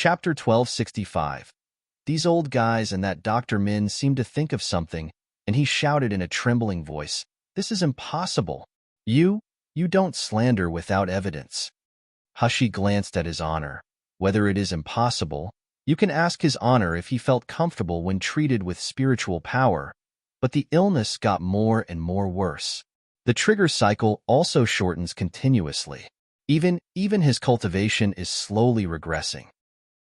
Chapter 1265. These old guys and that Dr. Min seemed to think of something, and he shouted in a trembling voice, "This is impossible. You don't slander without evidence." Hushi glanced at His Honor. "Whether it is impossible, you can ask His Honor if he felt comfortable when treated with spiritual power." But the illness got more and more worse. The trigger cycle also shortens continuously. Even his cultivation is slowly regressing.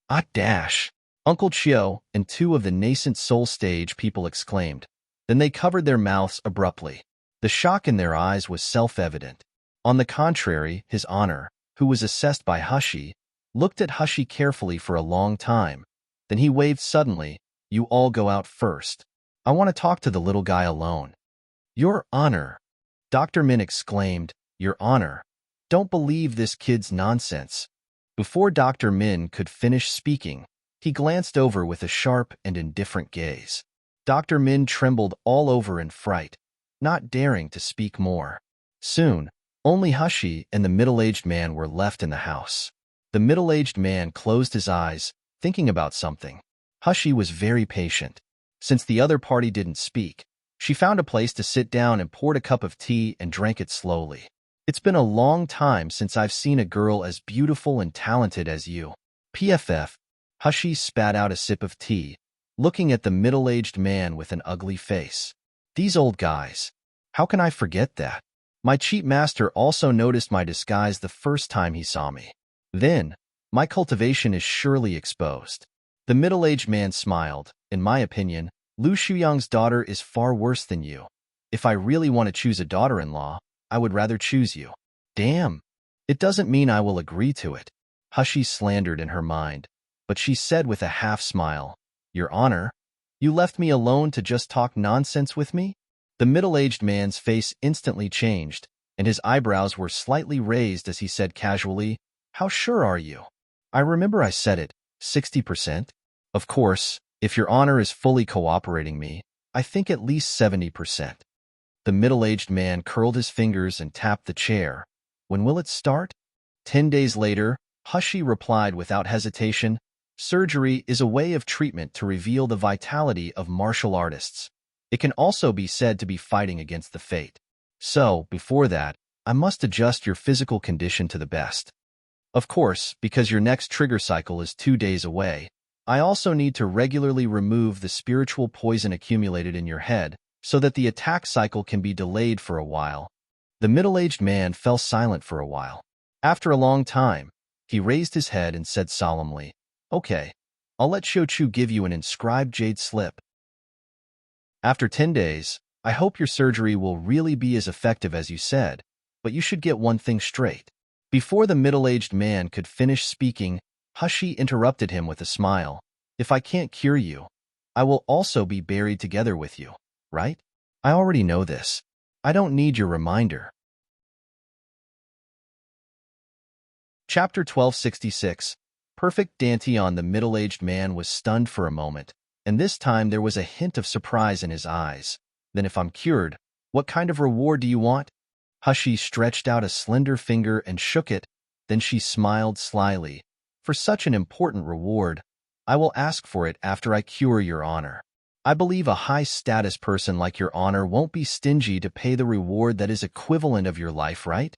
"Ah, dash!" Uncle Chio and two of the nascent soul stage people exclaimed. Then they covered their mouths abruptly. The shock in their eyes was self-evident. On the contrary, His Honor, who was assessed by Hushi, looked at Hushi carefully for a long time. Then he waved suddenly. "You all go out first. I want to talk to the little guy alone." "Your Honor!" Dr. Min exclaimed. "Your Honor! Don't believe this kid's nonsense." Before Dr. Min could finish speaking, he glanced over with a sharp and indifferent gaze. Dr. Min trembled all over in fright, not daring to speak more. Soon, only Hushi and the middle-aged man were left in the house. The middle-aged man closed his eyes, thinking about something. Hushi was very patient. Since the other party didn't speak, she found a place to sit down and poured a cup of tea and drank it slowly. "It's been a long time since I've seen a girl as beautiful and talented as you." PFF. Hushi spat out a sip of tea, looking at the middle-aged man with an ugly face. "These old guys. How can I forget that? My cheap master also noticed my disguise the first time he saw me. Then, my cultivation is surely exposed." The middle-aged man smiled. "In my opinion, Lu Shuyang's daughter is far worse than you. If I really want to choose a daughter-in-law, I would rather choose you." "Damn. It doesn't mean I will agree to it," Hushi slandered in her mind, but she said with a half-smile, "Your Honor, you left me alone to just talk nonsense with me?" The middle-aged man's face instantly changed, and his eyebrows were slightly raised as he said casually, "How sure are you?" "I remember I said it, 60%. Of course, if Your Honor is fully cooperating me, I think at least 70%. The middle-aged man curled his fingers and tapped the chair. "When will it start?" 10 days later, Hushi replied without hesitation, "Surgery is a way of treatment to reveal the vitality of martial artists. It can also be said to be fighting against the fate. So, before that, I must adjust your physical condition to the best. Of course, because your next trigger cycle is 2 days away, I also need to regularly remove the spiritual poison accumulated in your head so that the attack cycle can be delayed for a while." The middle-aged man fell silent for a while. After a long time, he raised his head and said solemnly, "Okay, I'll let Xiuqiu give you an inscribed jade slip. After 10 days, I hope your surgery will really be as effective as you said, but you should get one thing straight." Before the middle-aged man could finish speaking, Hushi interrupted him with a smile. "If I can't cure you, I will also be buried together with you, right? I already know this. I don't need your reminder." Chapter 1266. Perfect Dantian. The middle-aged man was stunned for a moment, and this time there was a hint of surprise in his eyes. "Then if I'm cured, what kind of reward do you want?" Hushi stretched out a slender finger and shook it, then she smiled slyly. "For such an important reward, I will ask for it after I cure Your Honor. I believe a high-status person like Your Honor won't be stingy to pay the reward that is equivalent of your life, right?"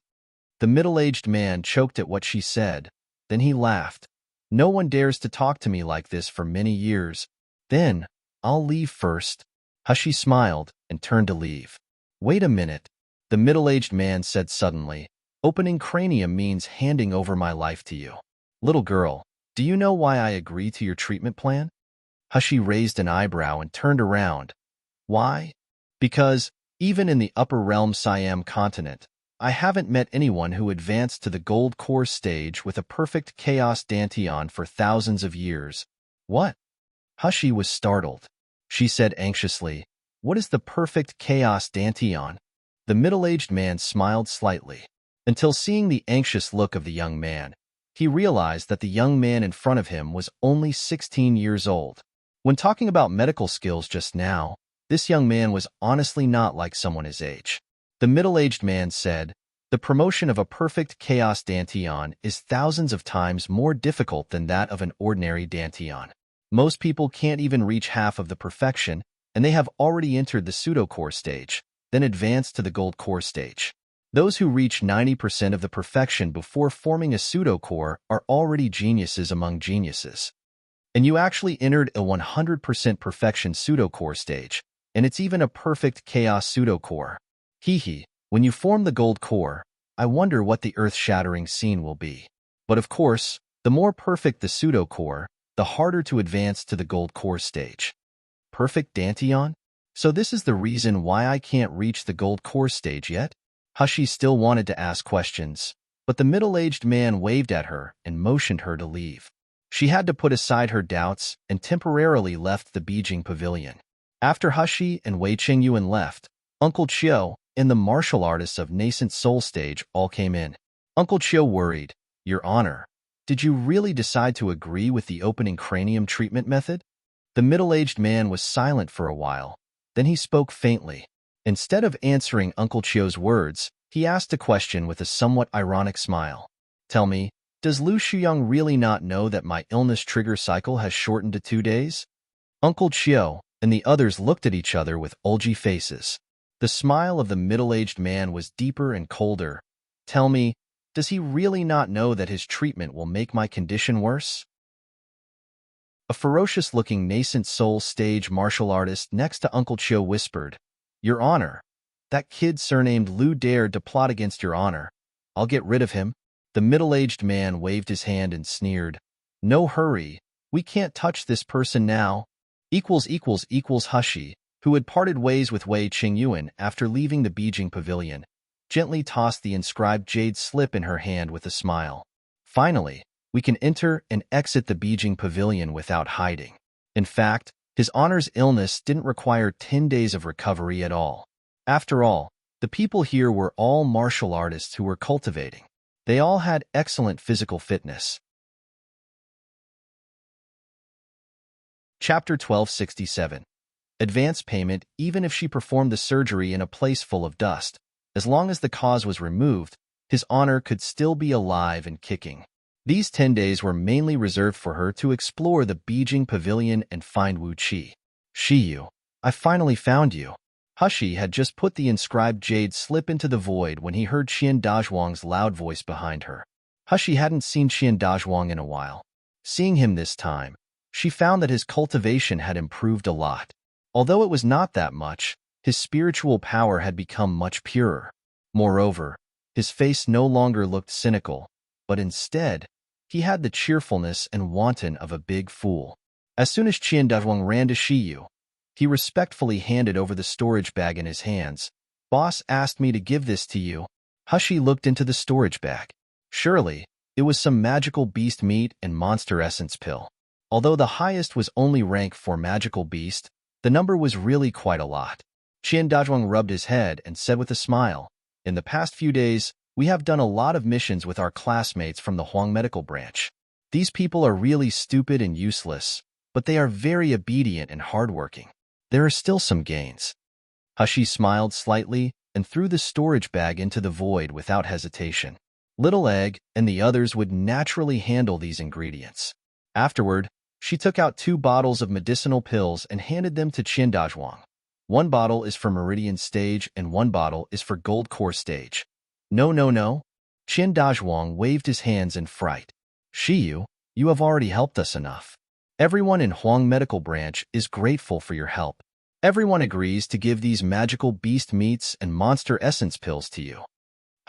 The middle-aged man choked at what she said. Then he laughed. "No one dares to talk to me like this for many years. Then, I'll leave first." Hushi smiled and turned to leave. "Wait a minute," the middle-aged man said suddenly. "Opening cranium means handing over my life to you. Little girl, do you know why I agree to your treatment plan?" Hushi raised an eyebrow and turned around. "Why?" "Because, even in the upper realm Siam continent, I haven't met anyone who advanced to the gold core stage with a perfect chaos Dantian for thousands of years." "What?" Hushi was startled. She said anxiously, "What is the perfect chaos Dantian?" The middle-aged man smiled slightly. Until seeing the anxious look of the young man, he realized that the young man in front of him was only 16 years old. When talking about medical skills just now, this young man was honestly not like someone his age. The middle-aged man said, The promotion of a perfect chaos dantian is thousands of times more difficult than that of an ordinary dantian. Most people can't even reach half of the perfection, and they have already entered the pseudo-core stage, then advanced to the gold core stage. Those who reach 90% of the perfection before forming a pseudo-core are already geniuses among geniuses. And you actually entered a 100% perfection pseudo-core stage, and it's even a perfect chaos pseudo-core. Hee. When you form the gold core, I wonder what the earth-shattering scene will be. But of course, the more perfect the pseudo-core, the harder to advance to the gold core stage. Perfect dantian? So this is the reason why I can't reach the gold core stage yet? Hushi still wanted to ask questions, but the middle-aged man waved at her and motioned her to leave. She had to put aside her doubts and temporarily left the Beijing pavilion. After Hushi and Wei Qingyuan left, Uncle Chiu and the martial artists of Nascent Soul Stage all came in. Uncle Chiu worried, "Your Honor, did you really decide to agree with the opening cranium treatment method?" The middle-aged man was silent for a while. Then he spoke faintly. Instead of answering Uncle Chiu's words, he asked a question with a somewhat ironic smile. "Tell me, does Lu Shuyang really not know that my illness trigger cycle has shortened to 2 days?" Uncle Chiu and the others looked at each other with ulgy faces. The smile of the middle-aged man was deeper and colder. "Tell me, does he really not know that his treatment will make my condition worse?" A ferocious-looking Nascent Soul Stage martial artist next to Uncle Chiu whispered, "Your Honor, that kid surnamed Lu dared to plot against your honor. I'll get rid of him." The middle-aged man waved his hand and sneered, "No hurry, we can't touch this person now." Hushi, who had parted ways with Wei Qingyuan after leaving the Beijing pavilion, gently tossed the inscribed jade slip in her hand with a smile. "Finally, we can enter and exit the Beijing pavilion without hiding." In fact, His Honor's illness didn't require 10 days of recovery at all. After all, the people here were all martial artists who were cultivating. They all had excellent physical fitness. Chapter 1267. Advance payment. Even if she performed the surgery in a place full of dust, as long as the cause was removed, His Honor could still be alive and kicking. These 10 days were mainly reserved for her to explore the Beijing pavilion and find Wu Qi. "Shiyu, I finally found you." Hushi had just put the inscribed jade slip into the void when he heard Qian Dazhuang's loud voice behind her. Hushi hadn't seen Qian Dazhuang in a while. Seeing him this time, she found that his cultivation had improved a lot. Although it was not that much, his spiritual power had become much purer. Moreover, his face no longer looked cynical, but instead, he had the cheerfulness and wanton of a big fool. As soon as Qian Dazhuang ran to Shiyu, he respectfully handed over the storage bag in his hands. "Boss asked me to give this to you." Hushi looked into the storage bag. Surely, it was some magical beast meat and monster essence pill. Although the highest was only rank for magical beast, the number was really quite a lot. Qian Dazhuang rubbed his head and said with a smile, "In the past few days, we have done a lot of missions with our classmates from the Huang Medical Branch. These people are really stupid and useless, but they are very obedient and hardworking. There are still some gains." Hushi smiled slightly and threw the storage bag into the void without hesitation. Little Egg and the others would naturally handle these ingredients. Afterward, she took out 2 bottles of medicinal pills and handed them to Qian Dazhuang. 1 bottle is for Meridian Stage and 1 bottle is for Gold Core Stage. No. Qian Dazhuang waved his hands in fright. "Shiyu, you have already helped us enough. Everyone in Huang Medical Branch is grateful for your help. Everyone agrees to give these magical beast meats and monster essence pills to you."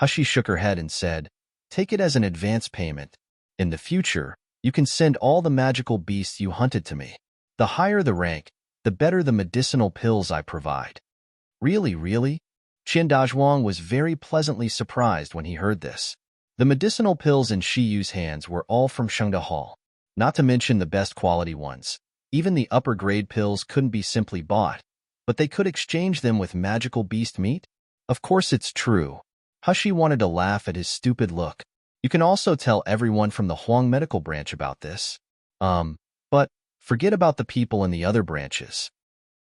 Hushi shook her head and said, "Take it as an advance payment. In the future, you can send all the magical beasts you hunted to me. The higher the rank, the better the medicinal pills I provide." Really? Qian Dazhuang was very pleasantly surprised when he heard this. The medicinal pills in Shiyu's hands were all from Shengda Hall, not to mention the best quality ones. Even the upper-grade pills couldn't be simply bought, but they could exchange them with magical beast meat? Of course it's true. Hushi wanted to laugh at his stupid look. You can also tell everyone from the Huang Medical Branch about this. But forget about the people in the other branches.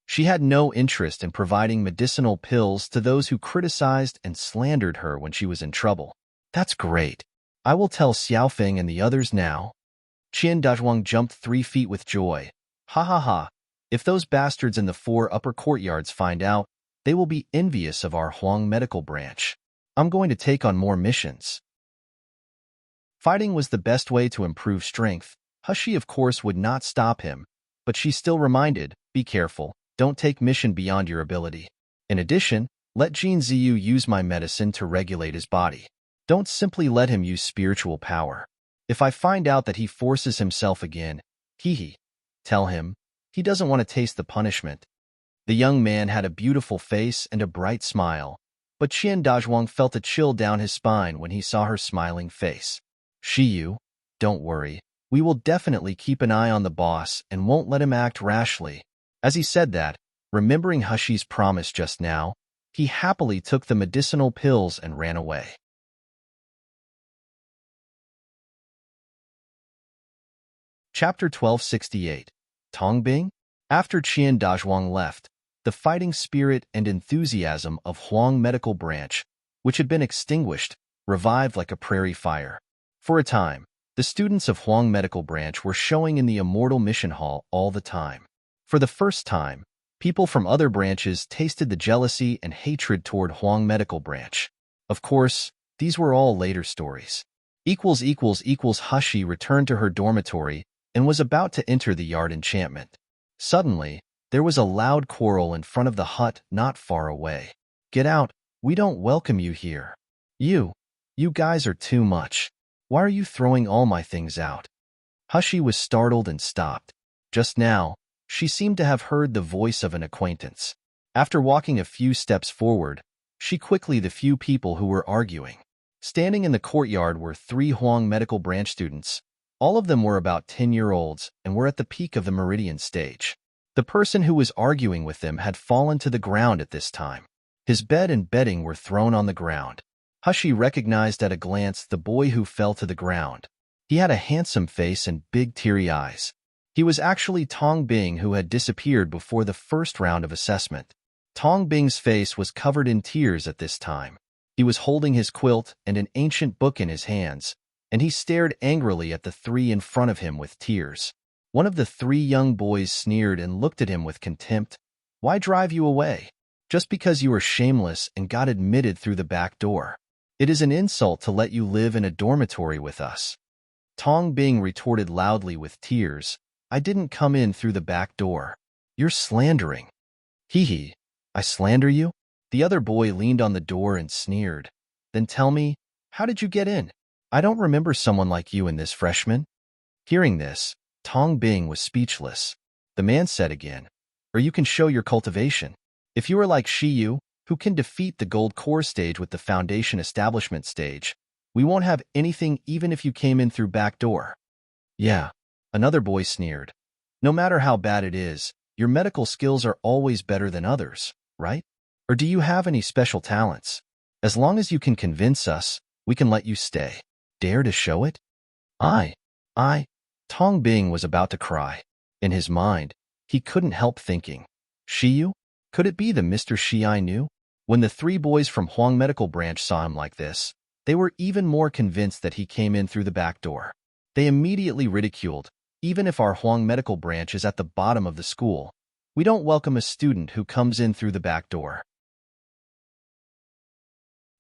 She had no interest in providing medicinal pills to those who criticized and slandered her when she was in trouble. That's great. I will tell Xiaofeng and the others now. Qian Dazhuang jumped 3 feet with joy. Ha ha ha. If those bastards in the 4 upper courtyards find out, they will be envious of our Huang medical branch. I'm going to take on more missions. Fighting was the best way to improve strength. Hushi, of course, would not stop him, but she still reminded, be careful, don't take mission beyond your ability. In addition, let Jin Ziyu use my medicine to regulate his body. Don't simply let him use spiritual power. If I find out that he forces himself again, tell him, he doesn't want to taste the punishment. The young man had a beautiful face and a bright smile, but Qian Dazhuang felt a chill down his spine when he saw her smiling face. Shiyu, don't worry. We will definitely keep an eye on the boss and won't let him act rashly. As he said that, remembering Hushi's promise just now, he happily took the medicinal pills and ran away. Chapter 1268. Tongbing? After Qian Dazhuang left, the fighting spirit and enthusiasm of Huang Medical Branch, which had been extinguished, revived like a prairie fire. For a time, the students of Huang Medical Branch were showing in the Immortal Mission Hall all the time. For the first time, people from other branches tasted the jealousy and hatred toward Huang Medical Branch. Of course, these were all later stories. Hushi returned to her dormitory and was about to enter the yard enchantment. Suddenly, there was a loud quarrel in front of the hut not far away. Get out, we don't welcome you here. You guys are too much. Why are you throwing all my things out? Hushi was startled and stopped. Just now, she seemed to have heard the voice of an acquaintance. After walking a few steps forward, she quickly the few people who were arguing. Standing in the courtyard were 3 Huang Medical Branch students. All of them were about 10-year-olds and were at the peak of the meridian stage. The person who was arguing with them had fallen to the ground at this time. His bed and bedding were thrown on the ground. Hushi recognized at a glance the boy who fell to the ground. He had a handsome face and big teary eyes. He was actually Tong Bing, who had disappeared before the first round of assessment. Tong Bing's face was covered in tears at this time. He was holding his quilt and an ancient book in his hands, and he stared angrily at the 3 in front of him with tears. One of the 3 young boys sneered and looked at him with contempt. Why drive you away? Just because you were shameless and got admitted through the back door. It is an insult to let you live in a dormitory with us. Tong Bing retorted loudly with tears. I didn't come in through the back door. You're slandering. I slander you? The other boy leaned on the door and sneered. Then tell me, how did you get in? I don't remember someone like you in this freshman. Hearing this, Tong Bing was speechless. The man said again, or you can show your cultivation. If you are like Shiyu, who can defeat the gold core stage with the foundation establishment stage, we won't have anything even if you came in through back door. Yeah, another boy sneered. No matter how bad it is, your medical skills are always better than others, right? Or do you have any special talents? As long as you can convince us, we can let you stay. Dare to show it? Tong Bing was about to cry. In his mind, he couldn't help thinking, Shiyu? Could it be the Mr. Shi I knew? When the 3 boys from Huang Medical Branch saw him like this, they were even more convinced that he came in through the back door. They immediately ridiculed, even if our Huang Medical Branch is at the bottom of the school, we don't welcome a student who comes in through the back door.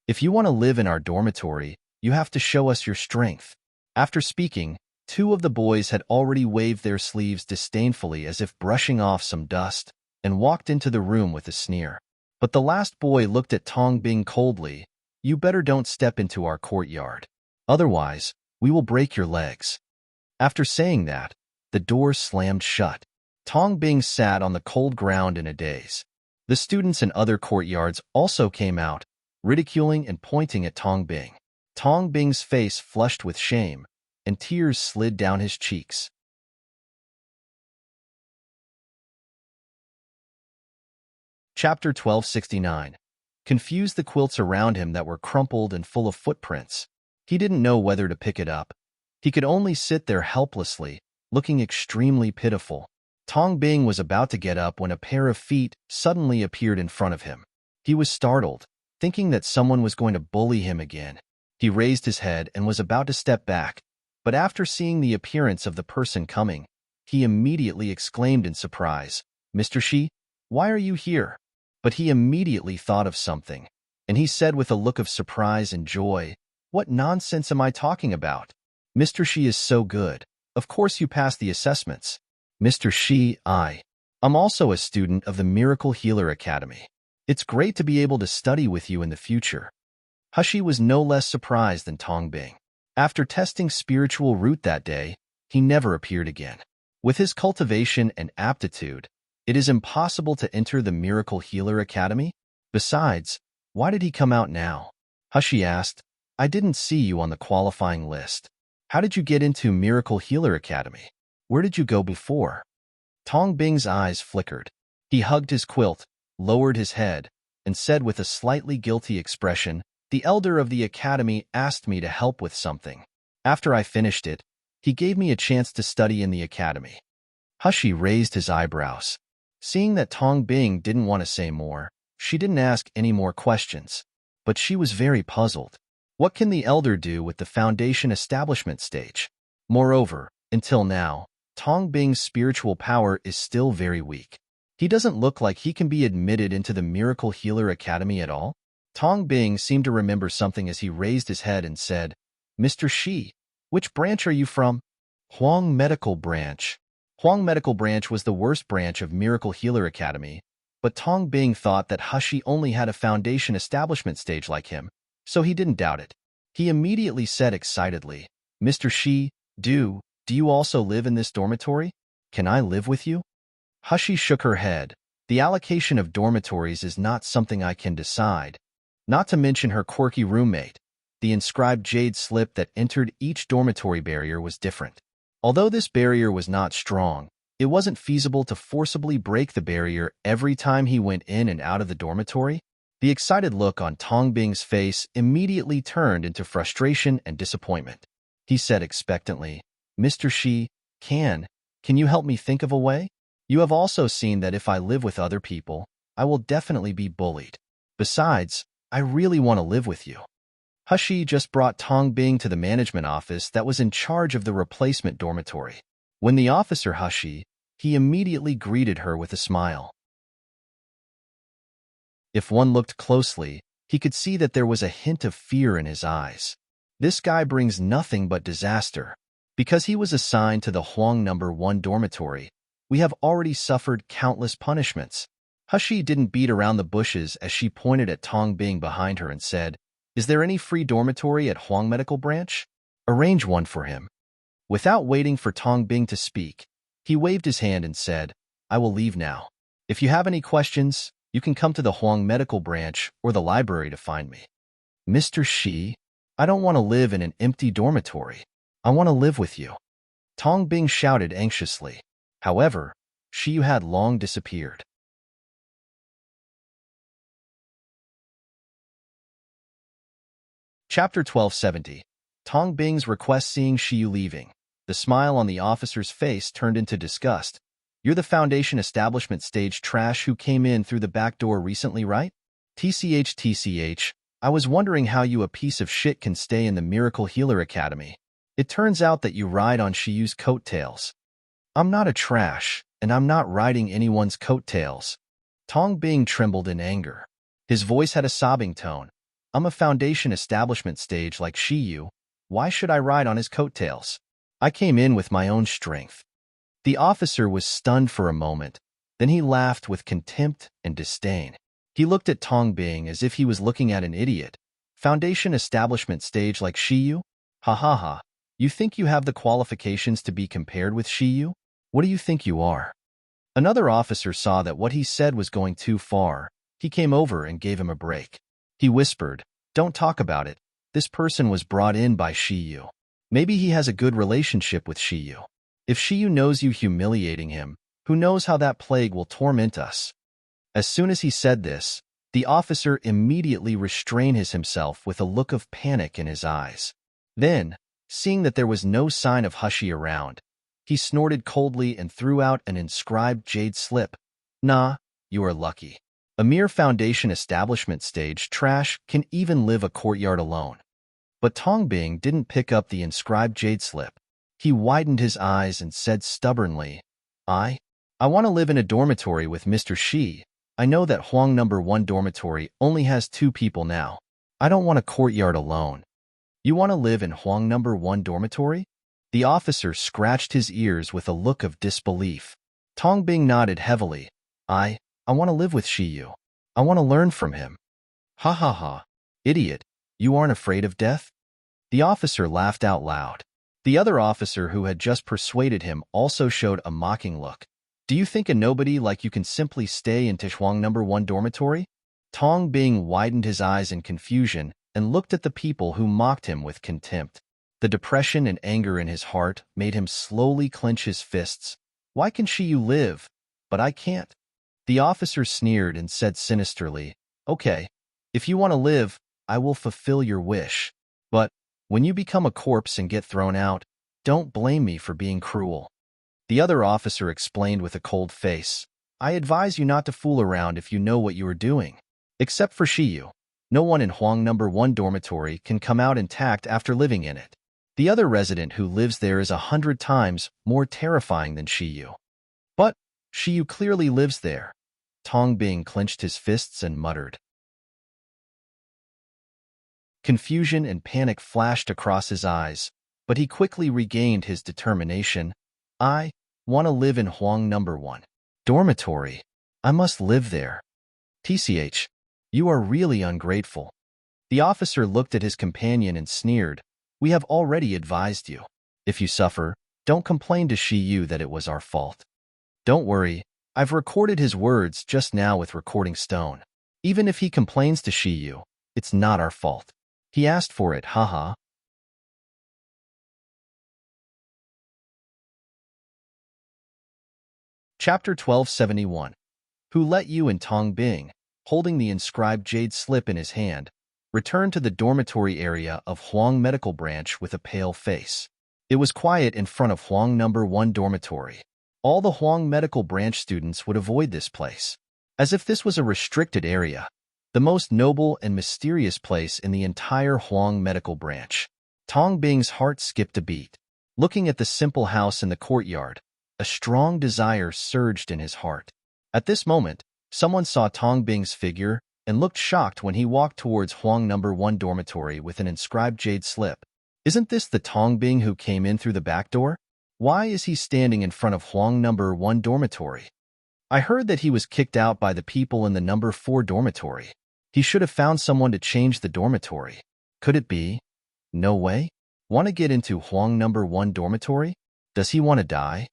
If you want to live in our dormitory, you have to show us your strength. After speaking, 2 of the boys had already waved their sleeves disdainfully as if brushing off some dust, and walked into the room with a sneer. But the last boy looked at Tong Bing coldly. You better don't step into our courtyard. Otherwise, we will break your legs. After saying that, the door slammed shut. Tong Bing sat on the cold ground in a daze. The students in other courtyards also came out, ridiculing and pointing at Tong Bing. Tong Bing's face flushed with shame, and tears slid down his cheeks. Chapter 1269. Confused the quilts around him that were crumpled and full of footprints. He didn't know whether to pick it up. He could only sit there helplessly, looking extremely pitiful. Tong Bing was about to get up when a pair of feet suddenly appeared in front of him. He was startled, thinking that someone was going to bully him again. He raised his head and was about to step back, but after seeing the appearance of the person coming, he immediately exclaimed in surprise, "Mr. Shi, why are you here?" But he immediately thought of something, and he said with a look of surprise and joy, "What nonsense am I talking about? Mr. Shi is so good. Of course you passed the assessments." "Mr. Shi, I'm also a student of the Miracle Healer Academy. It's great to be able to study with you in the future." Hushi was no less surprised than Tong Bing. After testing spiritual root that day, he never appeared again. With his cultivation and aptitude, it is impossible to enter the Miracle Healer Academy. Besides, why did he come out now? Hushi asked, "I didn't see you on the qualifying list. How did you get into Miracle Healer Academy? Where did you go before?" Tong Bing's eyes flickered. He hugged his quilt, lowered his head, and said with a slightly guilty expression, "The elder of the academy asked me to help with something. After I finished it, he gave me a chance to study in the academy." Hushi raised his eyebrows. Seeing that Tong Bing didn't want to say more, she didn't ask any more questions. But she was very puzzled. What can the elder do with the foundation establishment stage? Moreover, until now, Tong Bing's spiritual power is still very weak. He doesn't look like he can be admitted into the Miracle Healer Academy at all. Tong Bing seemed to remember something as he raised his head and said, "Mr. Shi, which branch are you from?" "Huang Medical Branch." Huang Medical Branch was the worst branch of Miracle Healer Academy, but Tong Bing thought that Hushi only had a foundation establishment stage like him, so he didn't doubt it. He immediately said excitedly, "Mr. Shi, do you also live in this dormitory? Can I live with you?" Hushi shook her head. "The allocation of dormitories is not something I can decide. Not to mention her quirky roommate. The inscribed jade slip that entered each dormitory barrier was different. Although this barrier was not strong, it wasn't feasible to forcibly break the barrier every time he went in and out of the dormitory." The excited look on Tong Bing's face immediately turned into frustration and disappointment. He said expectantly, "Mr. Shi, can you help me think of a way? You have also seen that if I live with other people, I will definitely be bullied. Besides, I really want to live with you." Hushi just brought Tong Bing to the management office that was in charge of the replacement dormitory. When the officer Hushi, he immediately greeted her with a smile. If one looked closely, he could see that there was a hint of fear in his eyes. This guy brings nothing but disaster. Because he was assigned to the Huang number 1 dormitory, we have already suffered countless punishments. Hushi didn't beat around the bushes as she pointed at Tong Bing behind her and said, "Is there any free dormitory at Huang Medical Branch? Arrange one for him." Without waiting for Tong Bing to speak, he waved his hand and said, "I will leave now. If you have any questions, you can come to the Huang Medical Branch or the library to find me." "Mr. Shi, I don't want to live in an empty dormitory. I want to live with you," Tong Bing shouted anxiously. However, Shi had long disappeared. Chapter 1270. Tong Bing's request seeing Shiyu leaving. The smile on the officer's face turned into disgust. "You're the foundation establishment stage trash who came in through the back door recently, right? TCH, I was wondering how you a piece of shit can stay in the Miracle Healer Academy. It turns out that you ride on Shiyu's coattails." "I'm not a trash, and I'm not riding anyone's coattails." Tong Bing trembled in anger. His voice had a sobbing tone. "I'm a foundation establishment stage like Shiyu. Why should I ride on his coattails? I came in with my own strength." The officer was stunned for a moment. Then he laughed with contempt and disdain. He looked at Tong Bing as if he was looking at an idiot. "Foundation establishment stage like Shiyu? Ha ha ha. You think you have the qualifications to be compared with Shiyu? What do you think you are?" Another officer saw that what he said was going too far. He came over and gave him a break. He whispered, "Don't talk about it. This person was brought in by Shiyu. Maybe he has a good relationship with Shiyu. If Shiyu knows you humiliating him, who knows how that plague will torment us." As soon as he said this, the officer immediately restrained himself with a look of panic in his eyes. Then, seeing that there was no sign of Hushi around, He snorted coldly and threw out an inscribed jade slip. Nah, you are lucky. A mere foundation establishment stage trash can even live a courtyard alone. But Tongbing didn't pick up the inscribed jade slip. He widened his eyes and said stubbornly, I want to live in a dormitory with Mr. Shi. I know that Huang number 1 dormitory only has 2 people now. I don't want a courtyard alone. You want to live in Huang number 1 dormitory? The officer scratched his ears with a look of disbelief. Tongbing nodded heavily. I want to live with Shiyu. I want to learn from him. Ha ha ha. Idiot, you aren't afraid of death? The officer laughed out loud. The other officer who had just persuaded him also showed a mocking look. Do you think a nobody like you can simply stay in Tishuang number 1 dormitory? Tongbing widened his eyes in confusion and looked at the people who mocked him with contempt. The depression and anger in his heart made him slowly clench his fists. Why can Shiyu live, but I can't? The officer sneered and said sinisterly, Okay, if you want to live, I will fulfill your wish. But when you become a corpse and get thrown out, don't blame me for being cruel. The other officer explained with a cold face, I advise you not to fool around if you know what you are doing. Except for Shiyu, no one in Huang number 1 dormitory can come out intact after living in it. The other resident who lives there is 100 times more terrifying than Shiyu. But Shiyu clearly lives there. Tongbing clenched his fists and muttered. Confusion and panic flashed across his eyes, but he quickly regained his determination. I want to live in Huang number 1 dormitory. I must live there. TCH, you are really ungrateful. The officer looked at his companion and sneered. We have already advised you. If you suffer, don't complain to Shiyu that it was our fault. Don't worry, I've recorded his words just now with recording stone. Even if he complains to Shiyu, it's not our fault. He asked for it, haha. Chapter 1271. Who let you and Tongbing, holding the inscribed jade slip in his hand, returned to the dormitory area of Huang Medical Branch with a pale face. It was quiet in front of Huang number 1 dormitory. All the Huang Medical Branch students would avoid this place, as if this was a restricted area, the most noble and mysterious place in the entire Huang Medical Branch. Tongbing's heart skipped a beat. Looking at the simple house in the courtyard, a strong desire surged in his heart. At this moment, someone saw Tongbing's figure and looked shocked when he walked towards Huang number 1 dormitory with an inscribed jade slip. Isn't this the Tongbing who came in through the back door? Why is he standing in front of Huang number 1 dormitory? I heard that he was kicked out by the people in the number 4 dormitory. He should have found someone to change the dormitory. Could it be? No way. Want to get into Huang number 1 dormitory? Does he want to die?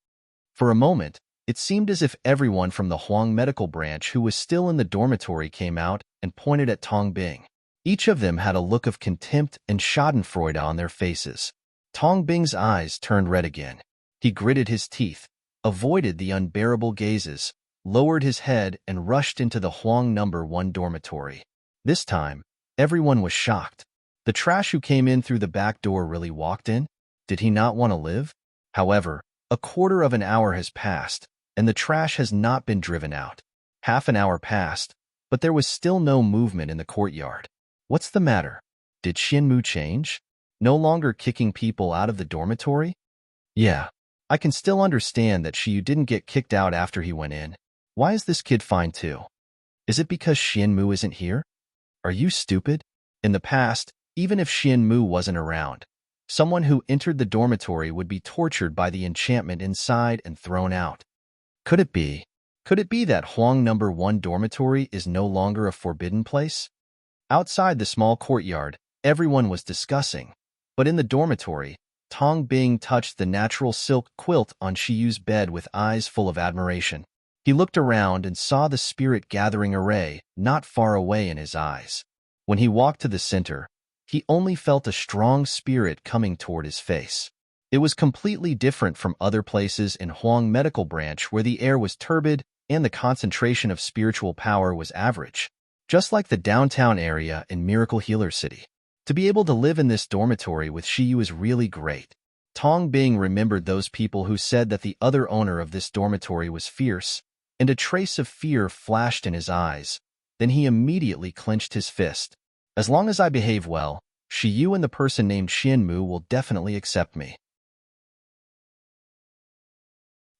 For a moment, it seemed as if everyone from the Huang Medical Branch who was still in the dormitory came out and pointed at Tongbing. Each of them had a look of contempt and schadenfreude on their faces. Tongbing's eyes turned red again. He gritted his teeth, avoided the unbearable gazes, lowered his head, and rushed into the Huang number 1 dormitory. This time, everyone was shocked. The trash who came in through the back door really walked in? Did he not want to live? However, a quarter of an hour has passed, and the trash has not been driven out. Half an hour passed, but there was still no movement in the courtyard. What's the matter? Did Xianmu change? No longer kicking people out of the dormitory? Yeah, I can still understand that Shiyu didn't get kicked out after he went in. Why is this kid fine too? Is it because Xianmu isn't here? Are you stupid? In the past, even if Xianmu wasn't around, someone who entered the dormitory would be tortured by the enchantment inside and thrown out. Could it be? Could it be that Huang number 1 dormitory is no longer a forbidden place? Outside the small courtyard, everyone was discussing, but in the dormitory, Tongbing touched the natural silk quilt on Shiyu's bed with eyes full of admiration. He looked around and saw the spirit-gathering array not far away in his eyes. When he walked to the center, he only felt a strong spirit coming toward his face. It was completely different from other places in Huang Medical Branch where the air was turbid and the concentration of spiritual power was average, just like the downtown area in Miracle Healer City. To be able to live in this dormitory with Shiyu is really great. Tong Bing remembered those people who said that the other owner of this dormitory was fierce, and a trace of fear flashed in his eyes. Then he immediately clenched his fist. As long as I behave well, Shiyu and the person named Xianmu will definitely accept me.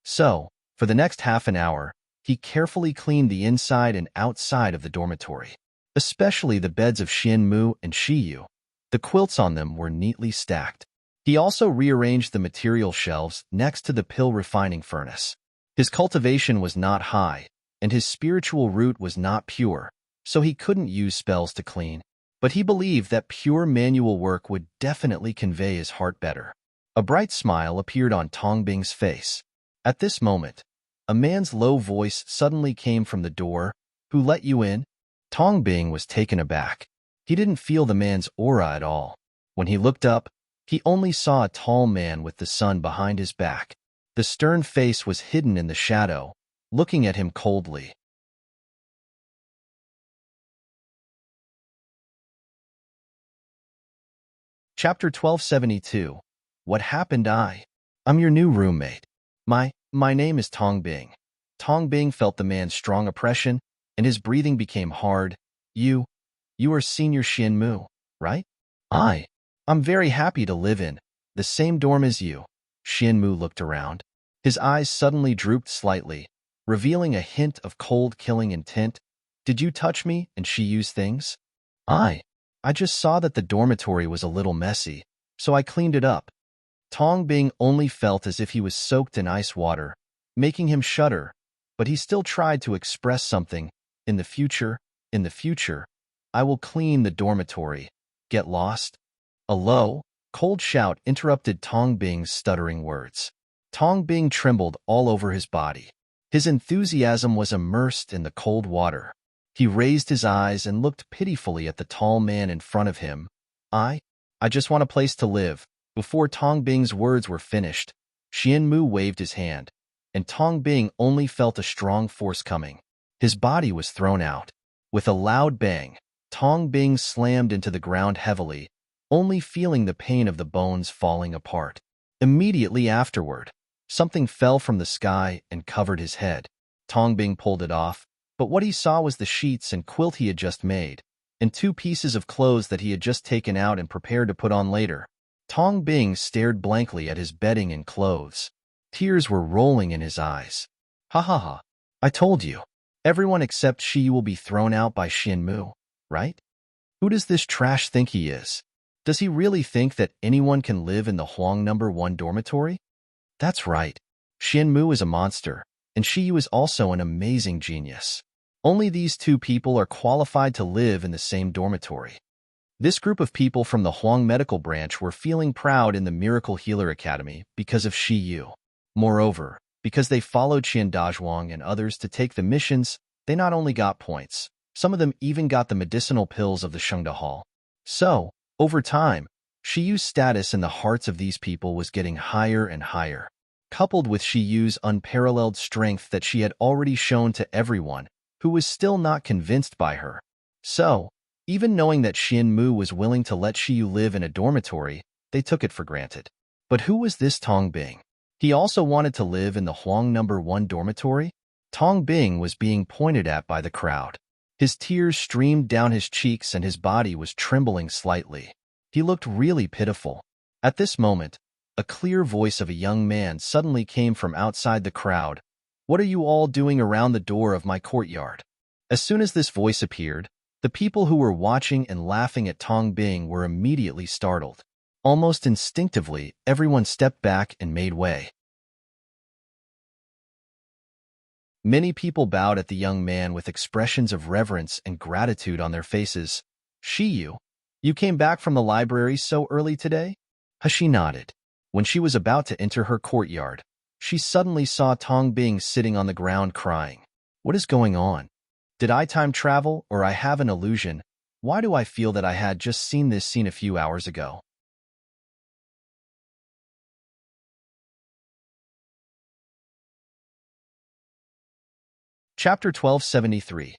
So, for the next half an hour, he carefully cleaned the inside and outside of the dormitory, especially the beds of Xianmu and Shiyu. The quilts on them were neatly stacked. He also rearranged the material shelves next to the pill refining furnace. His cultivation was not high, and his spiritual root was not pure, so he couldn't use spells to clean. But he believed that pure manual work would definitely convey his heart better. A bright smile appeared on Tong Bing's face. At this moment, a man's low voice suddenly came from the door. Who let you in? Tong Bing was taken aback. He didn't feel the man's aura at all. When he looked up, he only saw a tall man with the sun behind his back. The stern face was hidden in the shadow, looking at him coldly. Chapter 1272. What happened? I'm your new roommate. My name is Tong Bing. Tong Bing felt the man's strong oppression, and his breathing became hard. You are Senior Xianmu, right? I'm very happy to live in the same dorm as you. Xianmu looked around. His eyes suddenly drooped slightly, revealing a hint of cold killing intent. Did you touch me and she use things? I just saw that the dormitory was a little messy, so I cleaned it up. Tong Bing only felt as if he was soaked in ice water, making him shudder, but he still tried to express something. In the future, I will clean the dormitory. Get lost? A low, cold shout interrupted Tong Bing's stuttering words. Tong Bing trembled all over his body. His enthusiasm was immersed in the cold water. He raised his eyes and looked pitifully at the tall man in front of him. I just want a place to live. Before Tong Bing's words were finished, Xianmu waved his hand, and Tong Bing only felt a strong force coming. His body was thrown out. With a loud bang, Tong Bing slammed into the ground heavily, only feeling the pain of the bones falling apart. Immediately afterward, something fell from the sky and covered his head. Tong Bing pulled it off, but what he saw was the sheets and quilt he had just made, and 2 pieces of clothes that he had just taken out and prepared to put on later. Tong Bing stared blankly at his bedding and clothes. Tears were rolling in his eyes. Ha ha ha. I told you. Everyone except she will be thrown out by Xianmu, right? Who does this trash think he is? Does he really think that anyone can live in the Huang No. 1 dormitory? That's right. Xianmu is a monster, and Shiyu is also an amazing genius. Only these 2 people are qualified to live in the same dormitory. This group of people from the Huang Medical Branch were feeling proud in the Miracle Healer Academy because of Shiyu. Moreover, because they followed Qian Dazhuang and others to take the missions, they not only got points, some of them even got the medicinal pills of the Shengda Hall. So, over time, Shiyu's status in the hearts of these people was getting higher and higher. Coupled with Shiyu's unparalleled strength that she had already shown to everyone who was still not convinced by her. So, even knowing that Xianmu was willing to let Shiyu live in a dormitory, they took it for granted. But who was this Tong Bing? He also wanted to live in the Huang No. 1 dormitory? Tong Bing was being pointed at by the crowd. His tears streamed down his cheeks and his body was trembling slightly. He looked really pitiful. At this moment, a clear voice of a young man suddenly came from outside the crowd. What are you all doing around the door of my courtyard? As soon as this voice appeared, the people who were watching and laughing at Tong Bing were immediately startled. Almost instinctively, everyone stepped back and made way. Many people bowed at the young man with expressions of reverence and gratitude on their faces. Shiyu, you came back from the library so early today? She nodded. When she was about to enter her courtyard, she suddenly saw Tong Bing sitting on the ground crying. What is going on? Did I time travel or I have an illusion? Why do I feel that I had just seen this scene a few hours ago? Chapter 1273.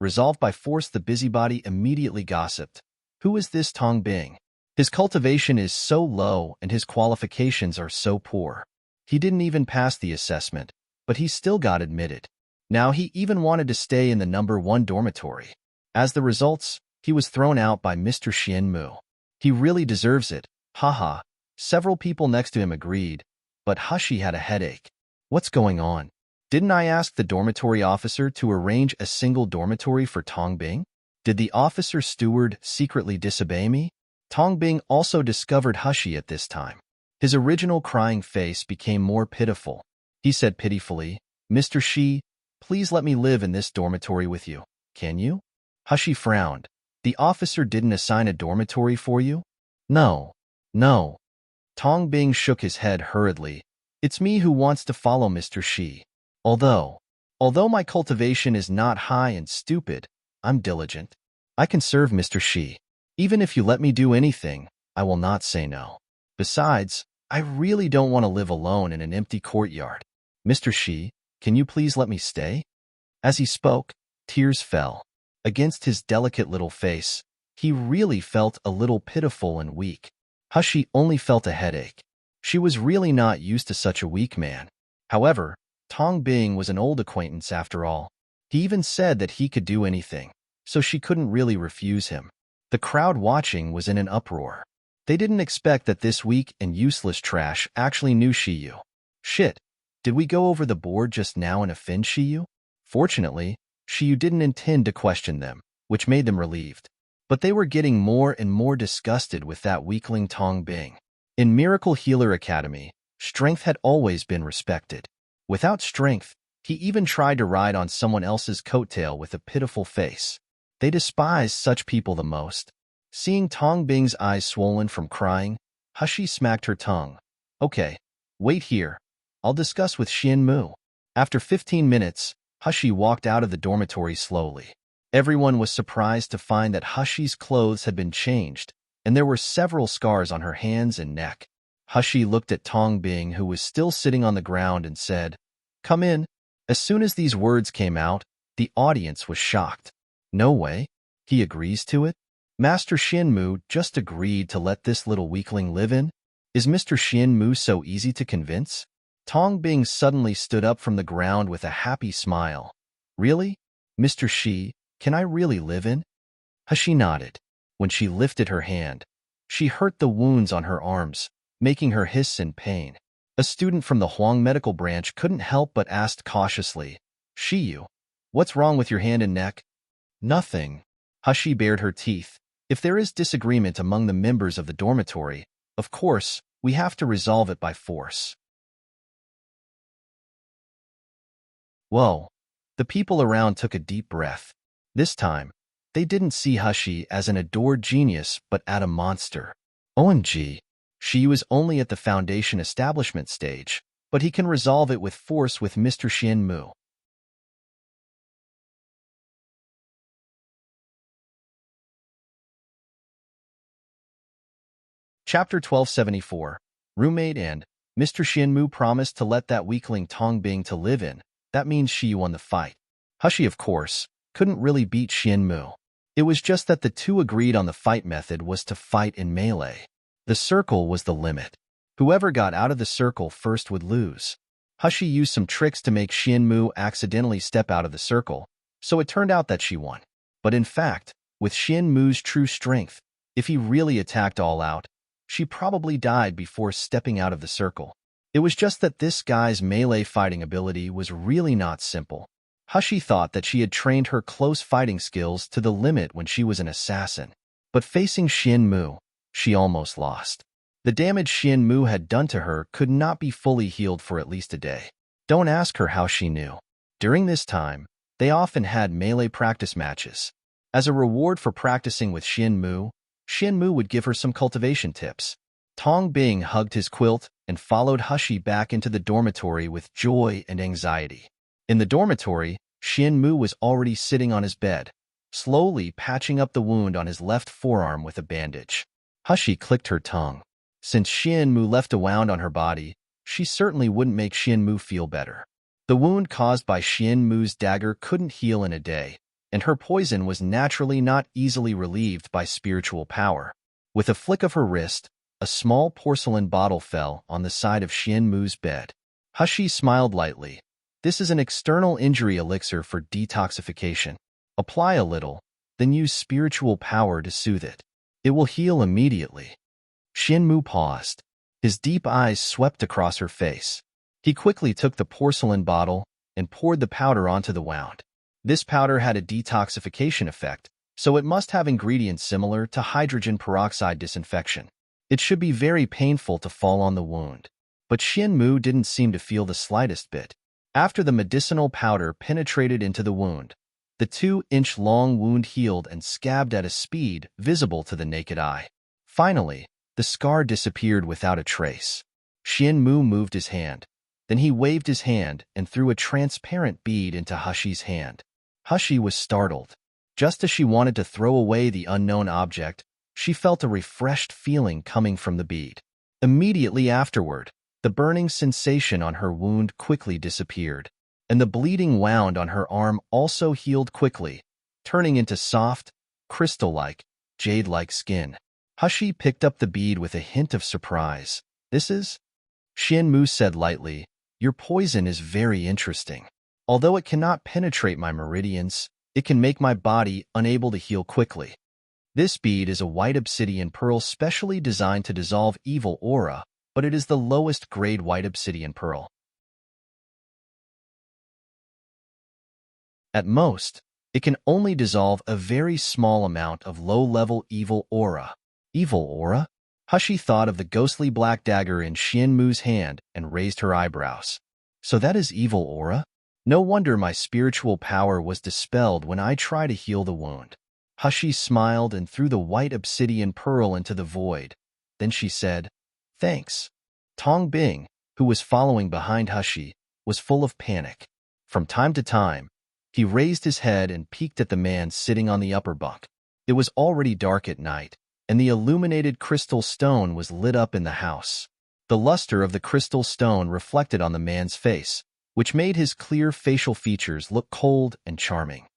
Resolved by force, the busybody immediately gossiped. Who is this Tong Bing? His cultivation is so low and his qualifications are so poor. He didn't even pass the assessment, but he still got admitted. Now he even wanted to stay in the #1 dormitory. As the results, he was thrown out by Mr. Xianmu. He really deserves it, haha. Several people next to him agreed, but Hushi had a headache. What's going on? Didn't I ask the dormitory officer to arrange a single dormitory for Tongbing? Did the officer steward secretly disobey me? Tongbing also discovered Hushi at this time. His original crying face became more pitiful. He said pitifully, "Mr. Shi, please let me live in this dormitory with you. Can you?" Hushi frowned. "The officer didn't assign a dormitory for you?" No. Tongbing shook his head hurriedly. "It's me who wants to follow Mr. Shi. Although my cultivation is not high and stupid, I'm diligent. I can serve Mr. Shi. Even if you let me do anything, I will not say no. Besides, I really don't want to live alone in an empty courtyard. Mr. Shi, can you please let me stay?" As he spoke, tears fell. Against his delicate little face, he really felt a little pitiful and weak. Hushi only felt a headache. She was really not used to such a weak man. However, Tongbing was an old acquaintance after all. He even said that he could do anything, so she couldn't really refuse him. The crowd watching was in an uproar. They didn't expect that this weak and useless trash actually knew Shiyu. Shit, did we go over the board just now and offend Shiyu? Fortunately, Shiyu didn't intend to question them, which made them relieved. But they were getting more and more disgusted with that weakling Tongbing. In Miracle Healer Academy, strength had always been respected. Without strength, he even tried to ride on someone else's coattail with a pitiful face. They despised such people the most. Seeing Tongbing's eyes swollen from crying, Hushi smacked her tongue. "Okay, wait here. I'll discuss with Xianmu." After 15 minutes, Hushi walked out of the dormitory slowly. Everyone was surprised to find that Hushi's clothes had been changed, and there were several scars on her hands and neck. Hushi looked at Tongbing, who was still sitting on the ground, and said, "Come in." As soon as these words came out, the audience was shocked. No way. He agrees to it? Master Xianmu just agreed to let this little weakling live in? Is Mr. Xianmu so easy to convince? Tongbing suddenly stood up from the ground with a happy smile. "Really? Mr. Shi, can I really live in?" Hushi nodded. When she lifted her hand, she hurt the wounds on her arms, making her hiss in pain. A student from the Huang medical branch couldn't help but ask cautiously, "Shiyu, what's wrong with your hand and neck?" "Nothing." Hushi bared her teeth. "If there is disagreement among the members of the dormitory, of course, we have to resolve it by force." Whoa. The people around took a deep breath. This time, they didn't see Hushi as an adored genius but as a monster. OMG. She was only at the foundation establishment stage, but he can resolve it with force with Mr. Xianmu. Chapter 1274. Roommate and Mr. Xianmu promised to let that weakling Tongbing to live in. That means she won the fight. Hushi, of course, couldn't really beat Xianmu. It was just that the two agreed on the fight method was to fight in melee. The circle was the limit. Whoever got out of the circle first would lose. Hushi used some tricks to make Xianmu accidentally step out of the circle, so it turned out that she won. But in fact, with Xianmu's true strength, if he really attacked all out, she probably died before stepping out of the circle. It was just that this guy's melee fighting ability was really not simple. Hushi thought that she had trained her close fighting skills to the limit when she was an assassin. But facing Xianmu, she almost lost. The damage Xianmu had done to her could not be fully healed for at least a day. Don't ask her how she knew. During this time, they often had melee practice matches. As a reward for practicing with Xianmu, Xianmu would give her some cultivation tips. Tongbing hugged his quilt and followed Hushi back into the dormitory with joy and anxiety. In the dormitory, Xianmu was already sitting on his bed, slowly patching up the wound on his left forearm with a bandage. Hushi clicked her tongue. Since Xianmu left a wound on her body, she certainly wouldn't make Xianmu feel better. The wound caused by Xianmu's dagger couldn't heal in a day, and her poison was naturally not easily relieved by spiritual power. With a flick of her wrist, a small porcelain bottle fell on the side of Xianmu's bed. Hushi smiled lightly. This is an external injury elixir for detoxification. Apply a little, then use spiritual power to soothe it. It will heal immediately. Xianmu paused. His deep eyes swept across her face. He quickly took the porcelain bottle and poured the powder onto the wound. This powder had a detoxification effect, so it must have ingredients similar to hydrogen peroxide disinfection. It should be very painful to fall on the wound. But Xianmu didn't seem to feel the slightest bit. After the medicinal powder penetrated into the wound, the 2-inch-long wound healed and scabbed at a speed visible to the naked eye. Finally, the scar disappeared without a trace. Xianmu moved his hand. Then he waved his hand and threw a transparent bead into Hushi's hand. Hushi was startled. Just as she wanted to throw away the unknown object, she felt a refreshed feeling coming from the bead. Immediately afterward, the burning sensation on her wound quickly disappeared, and the bleeding wound on her arm also healed quickly, turning into soft, crystal-like, jade-like skin. Hushi picked up the bead with a hint of surprise. "This is?" Xianmu said lightly, "Your poison is very interesting. Although it cannot penetrate my meridians, it can make my body unable to heal quickly. This bead is a white obsidian pearl specially designed to dissolve evil aura, but it is the lowest grade white obsidian pearl. At most, it can only dissolve a very small amount of low-level evil aura." Evil aura? Hushi thought of the ghostly black dagger in Xianmu's hand and raised her eyebrows. "So that is evil aura? No wonder my spiritual power was dispelled when I tried to heal the wound." Hushi smiled and threw the white obsidian pearl into the void. Then she said, "Thanks." Tong Bing, who was following behind Hushi, was full of panic. From time to time, he raised his head and peeked at the man sitting on the upper bunk. It was already dark at night, and the illuminated crystal stone was lit up in the house. The luster of the crystal stone reflected on the man's face, which made his clear facial features look cold and charming.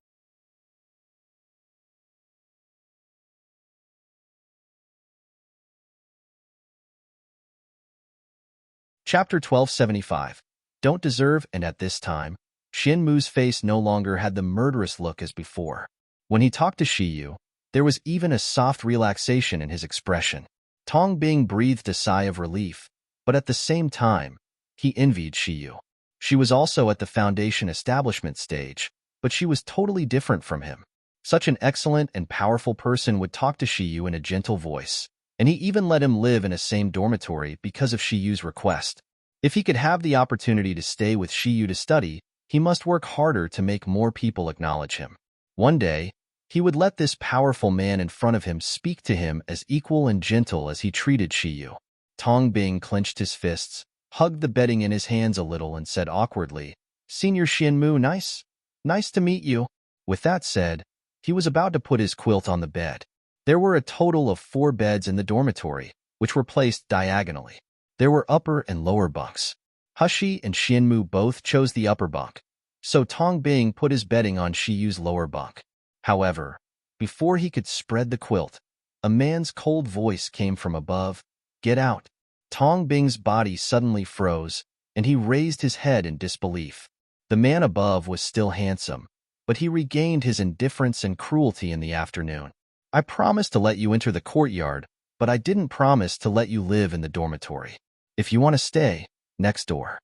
Chapter 1275. Don't deserve. And at this time, Xianmu's face no longer had the murderous look as before. When he talked to Shiyu, there was even a soft relaxation in his expression. Tong Bing breathed a sigh of relief, but at the same time, he envied Shiyu. She was also at the foundation establishment stage, but she was totally different from him. Such an excellent and powerful person would talk to Shiyu in a gentle voice, and he even let him live in a same dormitory because of Shiyu's request. If he could have the opportunity to stay with Shiyu to study, he must work harder to make more people acknowledge him. One day, he would let this powerful man in front of him speak to him as equal and gentle as he treated Shiyu. Tong Bing clenched his fists, hugged the bedding in his hands a little, and said awkwardly, "Senior Xianmu, nice to meet you." With that said, he was about to put his quilt on the bed. There were a total of 4 beds in the dormitory, which were placed diagonally. There were upper and lower bunks. Hushi and Xianmu both chose the upper bunk, so Tong Bing put his bedding on Shiyu's lower bunk. However, before he could spread the quilt, a man's cold voice came from above, "Get out." Tong Bing's body suddenly froze, and he raised his head in disbelief. The man above was still handsome, but he regained his indifference and cruelty in the afternoon. "I promised to let you enter the courtyard, but I didn't promise to let you live in the dormitory. If you want to stay, next door."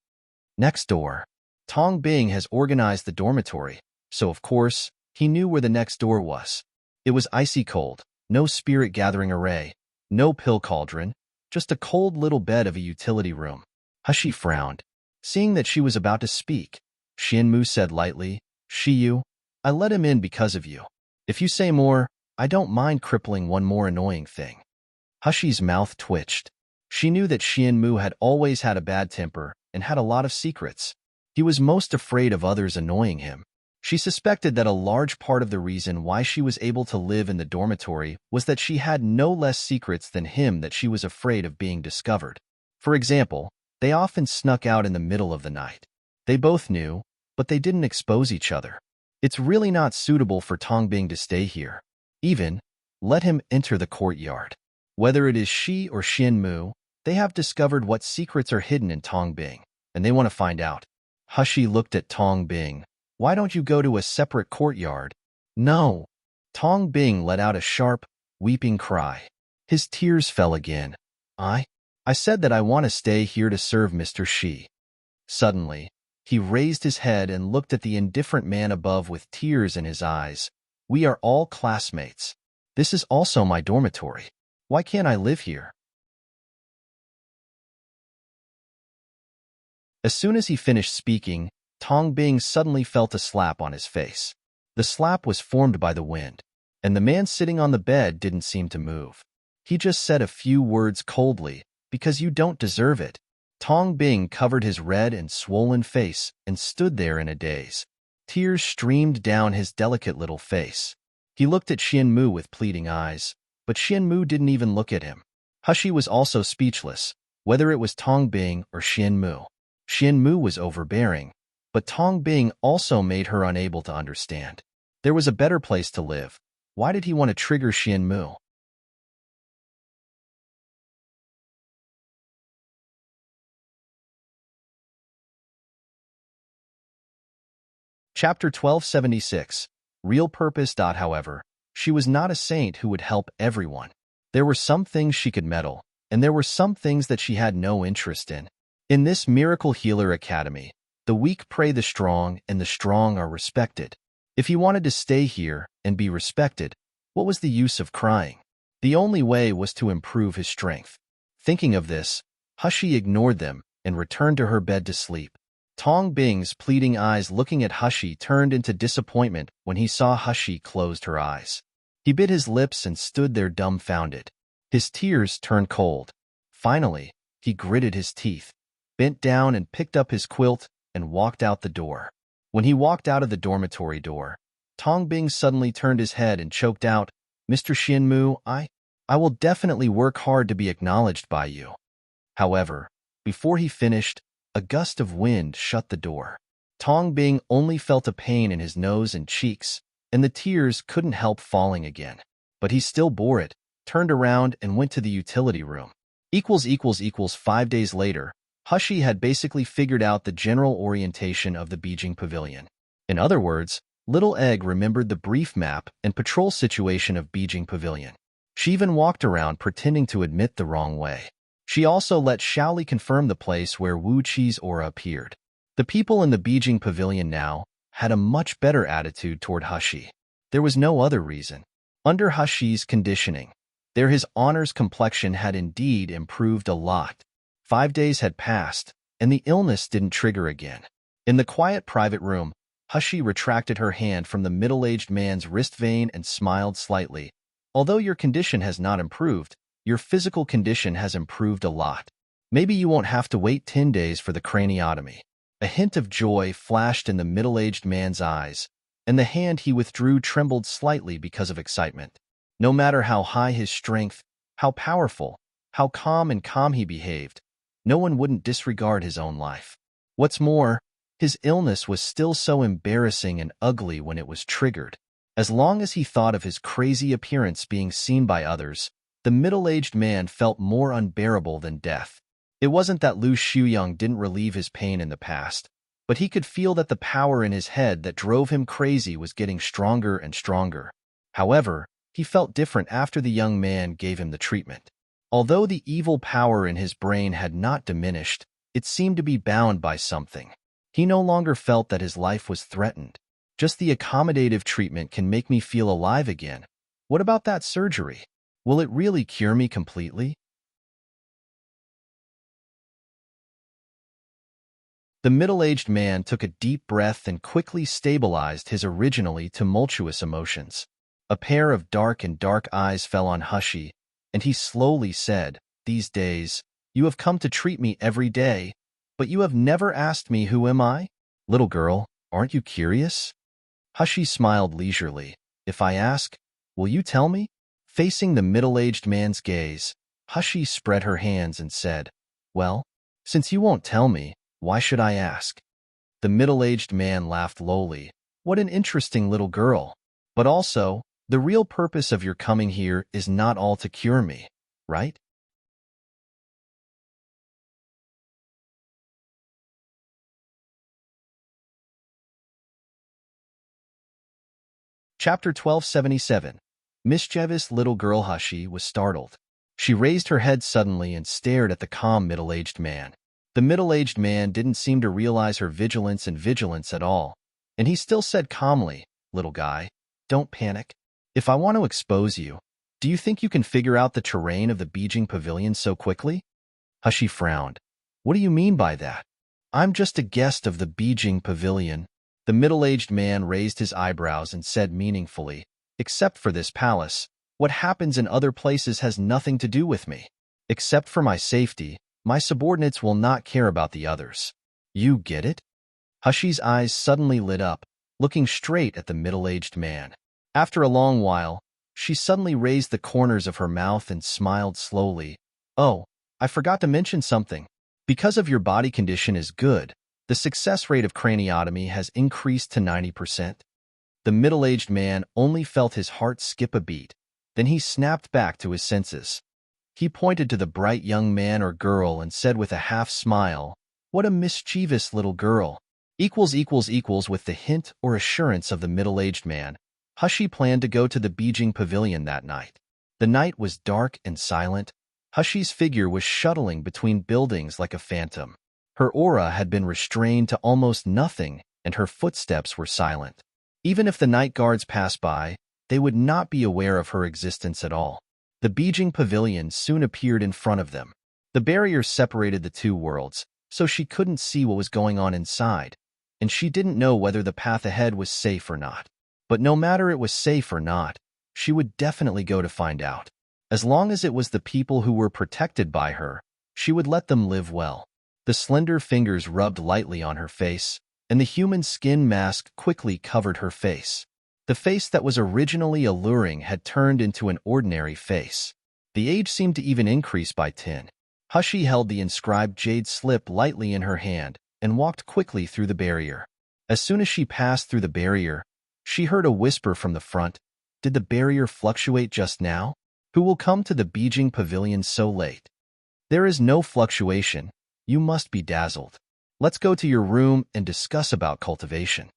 Next door. Tong Bing has organized the dormitory, so of course, he knew where the next door was. It was icy cold, no spirit-gathering array, no pill cauldron, just a cold little bed of a utility room. Hushi frowned. Seeing that she was about to speak, Xianmu said lightly, "Shiyu, I let him in because of you. If you say more, I don't mind crippling one more annoying thing." Hushi's mouth twitched. She knew that Xianmu had always had a bad temper and had a lot of secrets. He was most afraid of others annoying him. She suspected that a large part of the reason why she was able to live in the dormitory was that she had no less secrets than him that she was afraid of being discovered. For example, they often snuck out in the middle of the night. They both knew, but they didn't expose each other. It's really not suitable for Tong Bing to stay here. Even, let him enter the courtyard. Whether it is she or Xianmu, they have discovered what secrets are hidden in Tongbing, and they want to find out. Hushi looked at Tongbing. Why don't you go to a separate courtyard? No. Tongbing let out a sharp, weeping cry. His tears fell again. I said that I want to stay here to serve Mr. Shi. Suddenly, he raised his head and looked at the indifferent man above with tears in his eyes. We are all classmates. This is also my dormitory. Why can't I live here? As soon as he finished speaking, Tongbing suddenly felt a slap on his face. The slap was formed by the wind, and the man sitting on the bed didn't seem to move. He just said a few words coldly, because you don't deserve it. Tongbing covered his red and swollen face and stood there in a daze. Tears streamed down his delicate little face. He looked at Xianmu with pleading eyes, but Xianmu didn't even look at him. Hushi was also speechless, whether it was Tongbing or Xianmu. Xianmu was overbearing, but Tongbing also made her unable to understand. There was a better place to live. Why did he want to trigger Xianmu? Chapter 1276. Real Purpose. However, she was not a saint who would help everyone. There were some things she could meddle, and there were some things that she had no interest in. In this Miracle Healer Academy, the weak pray the strong, and the strong are respected. If he wanted to stay here and be respected, what was the use of crying? The only way was to improve his strength. Thinking of this, Hushi ignored them and returned to her bed to sleep. Tongbing's pleading eyes looking at Hushi turned into disappointment when he saw Hushi closed her eyes. He bit his lips and stood there dumbfounded. His tears turned cold. Finally, he gritted his teeth, bent down and picked up his quilt and walked out the door. When he walked out of the dormitory door, Tongbing suddenly turned his head and choked out, Mr. Xianmu, I will definitely work hard to be acknowledged by you. However, before he finished, a gust of wind shut the door. Tongbing only felt a pain in his nose and cheeks, and the tears couldn't help falling again. But he still bore it, turned around and went to the utility room. 5 days later, Hushi had basically figured out the general orientation of the Beijing Pavilion. In other words, Little Egg remembered the brief map and patrol situation of Beijing Pavilion. She even walked around pretending to admit the wrong way. She also let Shaoli confirm the place where Wu Qi's aura appeared. The people in the Beijing Pavilion now had a much better attitude toward Hushi. There was no other reason. Under Hushi's conditioning, his honors complexion had indeed improved a lot. 5 days had passed, and the illness didn't trigger again. In the quiet private room, Hushi retracted her hand from the middle-aged man's wrist vein and smiled slightly. Although your condition has not improved, your physical condition has improved a lot. Maybe you won't have to wait 10 days for the craniotomy. A hint of joy flashed in the middle-aged man's eyes, and the hand he withdrew trembled slightly because of excitement. No matter how high his strength, how powerful, how calm he behaved, no one wouldn't disregard his own life. What's more, his illness was still so embarrassing and ugly when it was triggered. As long as he thought of his crazy appearance being seen by others, the middle-aged man felt more unbearable than death. It wasn't that Lu Shuyang didn't relieve his pain in the past, but he could feel that the power in his head that drove him crazy was getting stronger and stronger. However, he felt different after the young man gave him the treatment. Although the evil power in his brain had not diminished, it seemed to be bound by something. He no longer felt that his life was threatened. Just the accommodative treatment can make me feel alive again. What about that surgery? Will it really cure me completely? The middle-aged man took a deep breath and quickly stabilized his originally tumultuous emotions. A pair of dark eyes fell on Hushi, and he slowly said, "These days, you have come to treat me every day, but you have never asked me who am I? Little girl, aren't you curious?" Hushi smiled leisurely. "If I ask, will you tell me?" Facing the middle-aged man's gaze, Hushi spread her hands and said, "Well, since you won't tell me, why should I ask?" The middle-aged man laughed lowly. "What an interesting little girl. But also, the real purpose of your coming here is not all to cure me. right? Chapter 1277. Mischievous little girl Hushi was startled. She raised her head suddenly and stared at the calm middle-aged man. The middle-aged man didn't seem to realize her vigilance at all, and he still said calmly, "Little guy, don't panic. If I want to expose you, do you think you can figure out the terrain of the Beijing Pavilion so quickly?" Hushi frowned. "What do you mean by that?" "I'm just a guest of the Beijing Pavilion." The middle-aged man raised his eyebrows and said meaningfully, "Except for this palace, what happens in other places has nothing to do with me. Except for my safety, my subordinates will not care about the others. You get it?" Hushi's eyes suddenly lit up, looking straight at the middle-aged man. After a long while, she suddenly raised the corners of her mouth and smiled slowly. "Oh, I forgot to mention something. Because of your body condition is good, the success rate of craniotomy has increased to 90%. The middle-aged man only felt his heart skip a beat. Then he snapped back to his senses. He pointed to the bright young man or girl and said with a half-smile, "What a mischievous little girl." With the hint or assurance of the middle-aged man, Hushi planned to go to the Beijing Pavilion that night. The night was dark and silent. Hushi's figure was shuttling between buildings like a phantom. Her aura had been restrained to almost nothing, and her footsteps were silent. Even if the night guards passed by, they would not be aware of her existence at all. The Beijing Pavilion soon appeared in front of them. The barrier separated the two worlds, so she couldn't see what was going on inside, and she didn't know whether the path ahead was safe or not. But no matter it was safe or not, she would definitely go to find out. As long as it was the people who were protected by her, she would let them live well. The slender fingers rubbed lightly on her face, and the human skin mask quickly covered her face. The face that was originally alluring had turned into an ordinary face. The age seemed to even increase by 10. Hushi held the inscribed jade slip lightly in her hand and walked quickly through the barrier. As soon as she passed through the barrier, she heard a whisper from the front. Did the barrier fluctuate just now? Who will come to the Beijing Pavilion so late? There is no fluctuation. You must be dazzled. Let's go to your room and discuss about cultivation.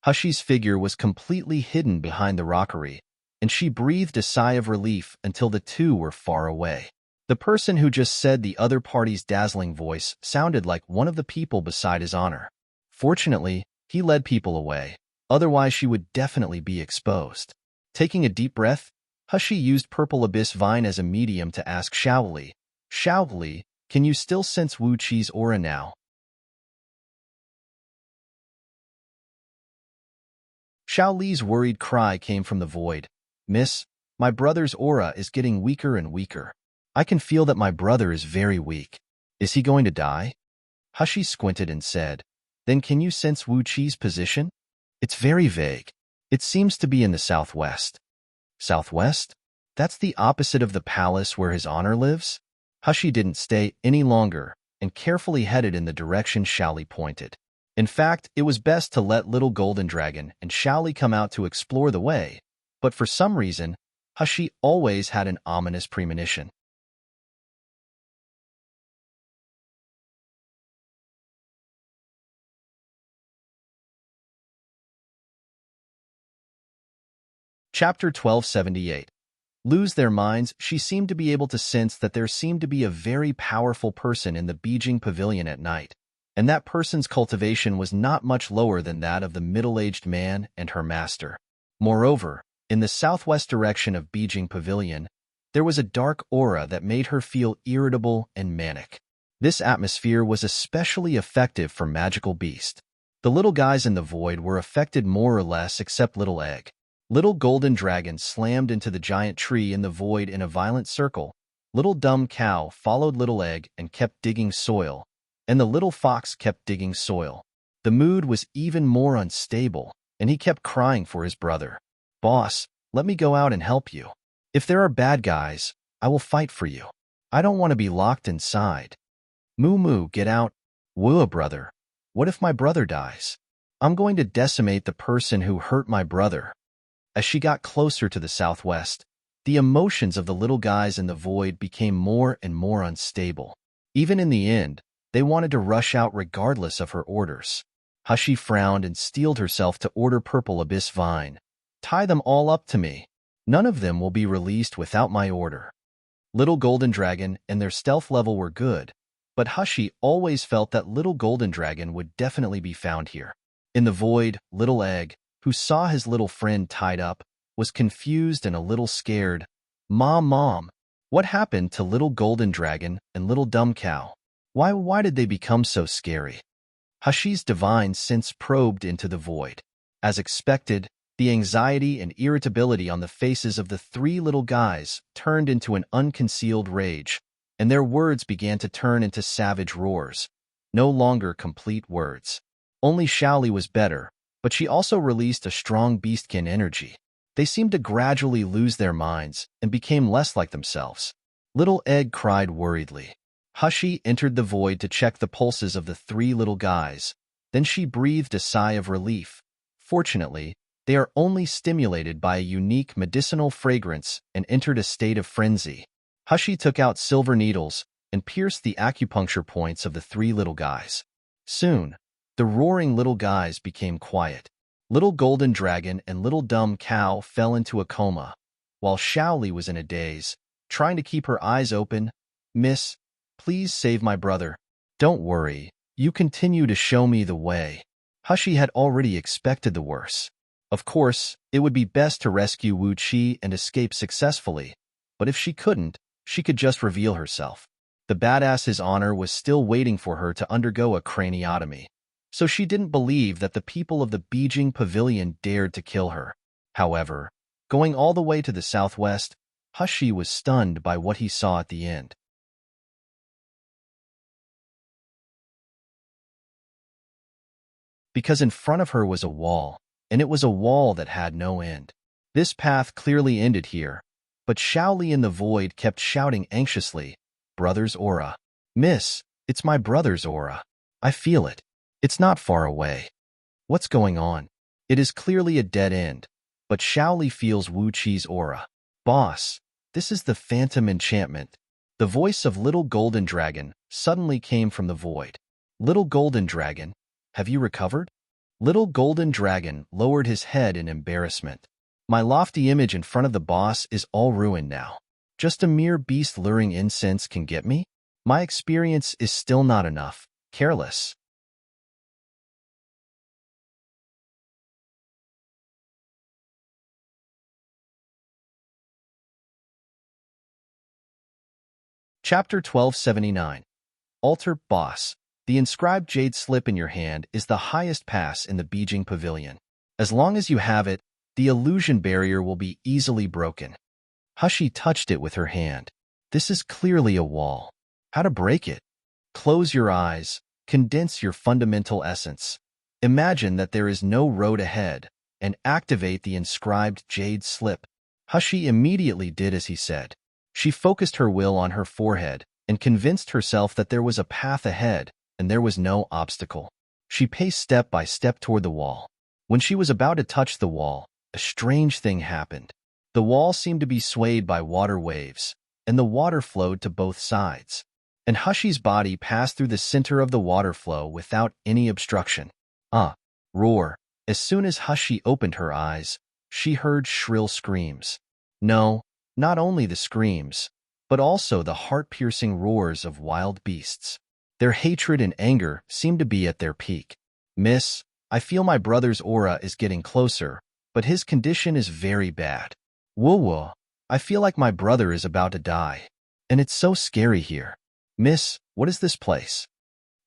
Hushi's figure was completely hidden behind the rockery, and she breathed a sigh of relief until the two were far away. The person who just said the other party's dazzling voice sounded like one of the people beside his honor. Fortunately, he led people away, otherwise she would definitely be exposed. Taking a deep breath, Hushi used Purple Abyss Vine as a medium to ask Xiaoli, "Xiaoli, can you still sense Wu Qi's aura now?" Xiaoli's worried cry came from the void. "Miss, my brother's aura is getting weaker and weaker. I can feel that my brother is very weak. Is he going to die?" Hushi squinted and said, "Then can you sense Wu Qi's position?" "It's very vague. It seems to be in the southwest." "Southwest? That's the opposite of the palace where his honor lives?" Hushi didn't stay any longer and carefully headed in the direction Xiaoli pointed. In fact, it was best to let Little Golden Dragon and Xiaoli come out to explore the way, but for some reason, Hushi always had an ominous premonition. Chapter 1278. Lose their minds. She seemed to be able to sense that there seemed to be a very powerful person in the Beijing Pavilion at night, and that person's cultivation was not much lower than that of the middle-aged man and her master. Moreover, in the southwest direction of Beijing Pavilion, there was a dark aura that made her feel irritable and manic. This atmosphere was especially effective for magical beasts. The little guys in the void were affected more or less except Little Egg. Little Golden Dragon slammed into the giant tree in the void in a violent circle. Little Dumb Cow followed Little Egg and kept digging soil, and the little fox kept digging soil. The mood was even more unstable, and he kept crying for his brother. "Boss, let me go out and help you. If there are bad guys, I will fight for you. I don't want to be locked inside. Moo Moo, get out. Whoa, brother. What if my brother dies? I'm going to decimate the person who hurt my brother." As she got closer to the southwest, The emotions of the little guys in the void became more and more unstable. Even in the end, they wanted to rush out regardless of her orders. Hushi frowned and steeled herself to order Purple Abyss Vine. Tie them all up to me. None of them will be released without my order. Little Golden Dragon and their stealth level were good, but Hushi always felt that Little Golden Dragon would definitely be found here. In the void, Little Egg, who saw his little friend tied up, was confused and a little scared. Mom, what happened to Little Golden Dragon and Little Dumb Cow? Why did they become so scary? Hushi's divine sense probed into the void. As expected, the anxiety and irritability on the faces of the three little guys turned into an unconcealed rage, and their words began to turn into savage roars. No longer complete words. Only Xiaoli was better, but she also released a strong beastkin energy. They seemed to gradually lose their minds and became less like themselves. Little Egg cried worriedly. Hushi entered the void to check the pulses of the three little guys. Then she breathed a sigh of relief. Fortunately, they are only stimulated by a unique medicinal fragrance and entered a state of frenzy. Hushi took out silver needles and pierced the acupuncture points of the three little guys. Soon, the roaring little guys became quiet. Little Golden Dragon and Little Dumb Cow fell into a coma, while Xiaoli was in a daze, trying to keep her eyes open. Miss, please save my brother. Don't worry, you continue to show me the way. Hushi had already expected the worst. Of course, it would be best to rescue Wu Qi and escape successfully, but if she couldn't, she could just reveal herself. The badass's honor was still waiting for her to undergo a craniotomy, so she didn't believe that the people of the Beijing Pavilion dared to kill her. However, going all the way to the southwest, Hushi was stunned by what he saw at the end. Because in front of her was a wall, and it was a wall that had no end. This path clearly ended here, but Xiaoli in the void kept shouting anxiously, "Brother's aura. Miss, it's my brother's aura. I feel it. It's not far away. What's going on?" It is clearly a dead end, but Xiaoli feels Wu Qi's aura. "Boss, this is the phantom enchantment." The voice of Little Golden Dragon suddenly came from the void. "Little Golden Dragon, have you recovered?" Little Golden Dragon lowered his head in embarrassment. "My lofty image in front of the boss is all ruined now. Just a mere beast luring incense can get me? My experience is still not enough. Careless." Chapter 1279. Altar Boss. The inscribed jade slip in your hand is the highest pass in the Beijing Pavilion. As long as you have it, the illusion barrier will be easily broken. Hushi touched it with her hand. This is clearly a wall. How to break it? Close your eyes, condense your fundamental essence. Imagine that there is no road ahead, and activate the inscribed jade slip. Hushi immediately did as he said. She focused her will on her forehead and convinced herself that there was a path ahead, and there was no obstacle. She paced step by step toward the wall. When she was about to touch the wall, a strange thing happened. The wall seemed to be swayed by water waves, and the water flowed to both sides. And Hushi's body passed through the center of the water flow without any obstruction. Roar. As soon as Hushi opened her eyes, she heard shrill screams. No, not only the screams, but also the heart-piercing roars of wild beasts. Their hatred and anger seemed to be at their peak. "Miss, I feel my brother's aura is getting closer, but his condition is very bad. Whoa, I feel like my brother is about to die. And it's so scary here. Miss, what is this place?"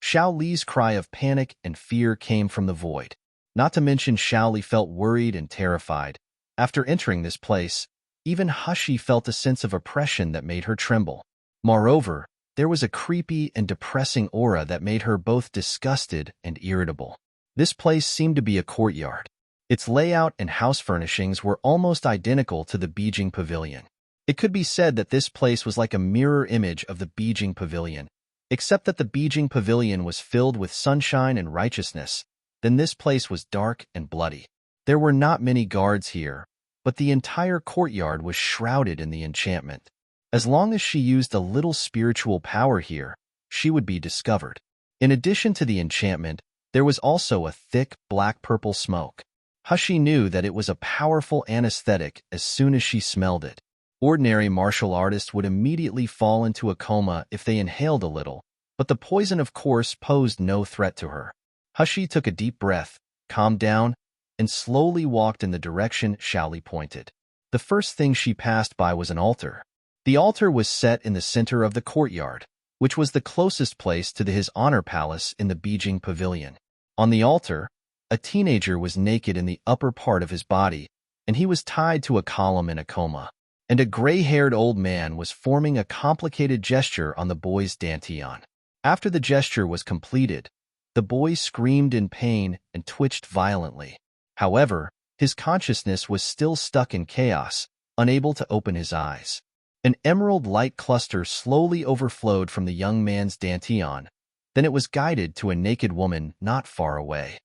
Xiaoli's cry of panic and fear came from the void. Not to mention Xiaoli felt worried and terrified. After entering this place, even Hushi felt a sense of oppression that made her tremble. Moreover, there was a creepy and depressing aura that made her both disgusted and irritable. This place seemed to be a courtyard. Its layout and house furnishings were almost identical to the Beijing Pavilion. It could be said that this place was like a mirror image of the Beijing Pavilion, except that the Beijing Pavilion was filled with sunshine and righteousness, then this place was dark and bloody. There were not many guards here, but the entire courtyard was shrouded in the enchantment. As long as she used a little spiritual power here, she would be discovered. In addition to the enchantment, there was also a thick, black-purple smoke. Hushi knew that it was a powerful anesthetic as soon as she smelled it. Ordinary martial artists would immediately fall into a coma if they inhaled a little, but the poison, of course, posed no threat to her. Hushi took a deep breath, calmed down, and slowly walked in the direction Xiaoli pointed. The first thing she passed by was an altar. The altar was set in the center of the courtyard, which was the closest place to his honor palace in the Beijing pavilion. On the altar, a teenager was naked in the upper part of his body, and he was tied to a column in a coma. And a gray-haired old man was forming a complicated gesture on the boy's dantian. After the gesture was completed, the boy screamed in pain and twitched violently. However, his consciousness was still stuck in chaos, unable to open his eyes. An emerald light cluster slowly overflowed from the young man's dantian. Then it was guided to a naked woman not far away.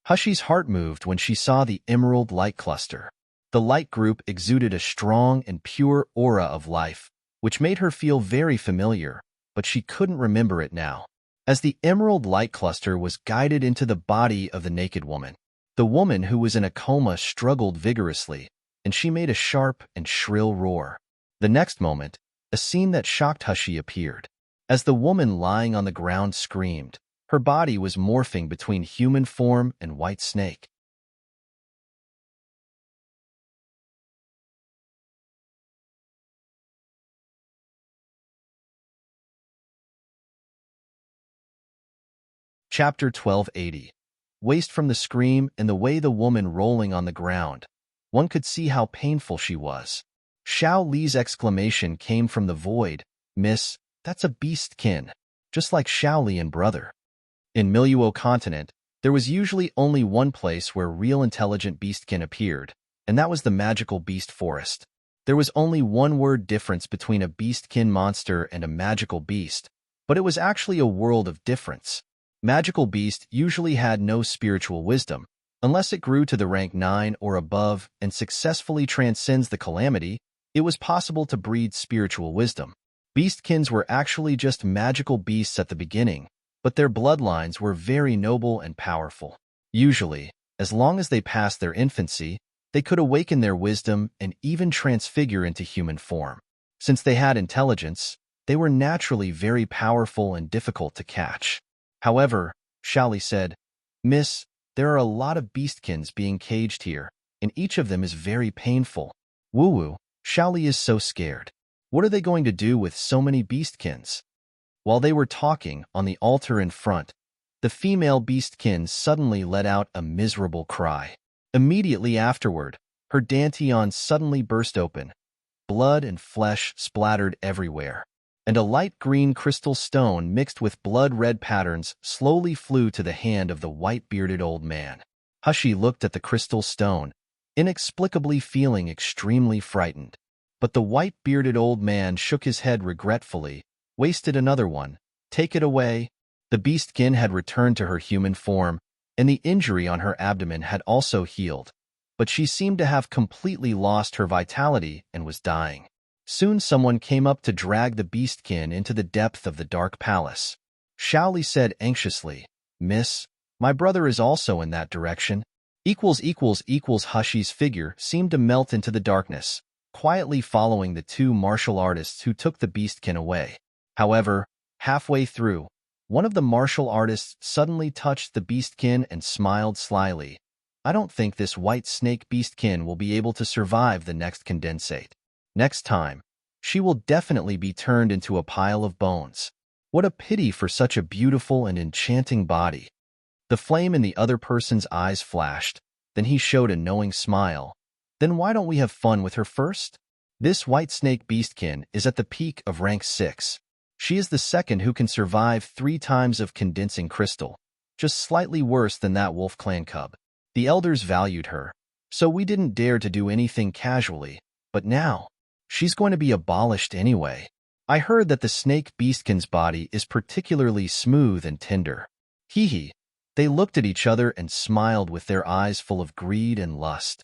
Hushi's heart moved when she saw the emerald light cluster. The light group exuded a strong and pure aura of life, which made her feel very familiar, but she couldn't remember it now. As the emerald light cluster was guided into the body of the naked woman, the woman who was in a coma struggled vigorously, and she made a sharp and shrill roar. The next moment, a scene that shocked Hushi appeared. As the woman lying on the ground screamed, her body was morphing between human form and white snake. Chapter 1280. Waste from the scream and the way the woman rolling on the ground. One could see how painful she was. Xiao Li's exclamation came from the void. "Miss, that's a beastkin, just like Xiao Li and brother." In Miluo continent, there was usually only one place where real intelligent beastkin appeared, and that was the magical beast forest. There was only one word difference between a beastkin monster and a magical beast, but it was actually a world of difference. Magical beast usually had no spiritual wisdom, unless it grew to the rank 9 or above and successfully transcends the calamity. It was possible to breed spiritual wisdom. Beastkins were actually just magical beasts at the beginning, but their bloodlines were very noble and powerful. Usually, as long as they passed their infancy, they could awaken their wisdom and even transfigure into human form. Since they had intelligence, they were naturally very powerful and difficult to catch. However, Xiaoli said, "Miss, there are a lot of beastkins being caged here, and each of them is very painful. Woo-woo, Xiaoli is so scared. What are they going to do with so many beastkins?" While they were talking on the altar in front, the female beastkin suddenly let out a miserable cry. Immediately afterward, her dantian suddenly burst open. Blood and flesh splattered everywhere, and a light green crystal stone mixed with blood-red patterns slowly flew to the hand of the white-bearded old man. Hushi looked at the crystal stone, inexplicably feeling extremely frightened. But the white-bearded old man shook his head regretfully. "Wasted another one. Take it away." The beastkin had returned to her human form, and the injury on her abdomen had also healed, but she seemed to have completely lost her vitality and was dying. Soon someone came up to drag the beastkin into the depth of the dark palace. Xiaoli said anxiously, "Miss, my brother is also in that direction." Hushi's figure seemed to melt into the darkness, quietly following the two martial artists who took the beastkin away. However, halfway through, one of the martial artists suddenly touched the beastkin and smiled slyly. "I don't think this white snake beastkin will be able to survive the next condensate. Next time, she will definitely be turned into a pile of bones. What a pity for such a beautiful and enchanting body." The flame in the other person's eyes flashed, then he showed a knowing smile. "Then why don't we have fun with her first? This white snake beastkin is at the peak of rank 6. She is the second who can survive 3 times of condensing crystal, just slightly worse than that wolf clan cub. The elders valued her, so we didn't dare to do anything casually, but now, she's going to be abolished anyway. I heard that the snake beastkin's body is particularly smooth and tender. Hee hee. They looked at each other and smiled with their eyes full of greed and lust.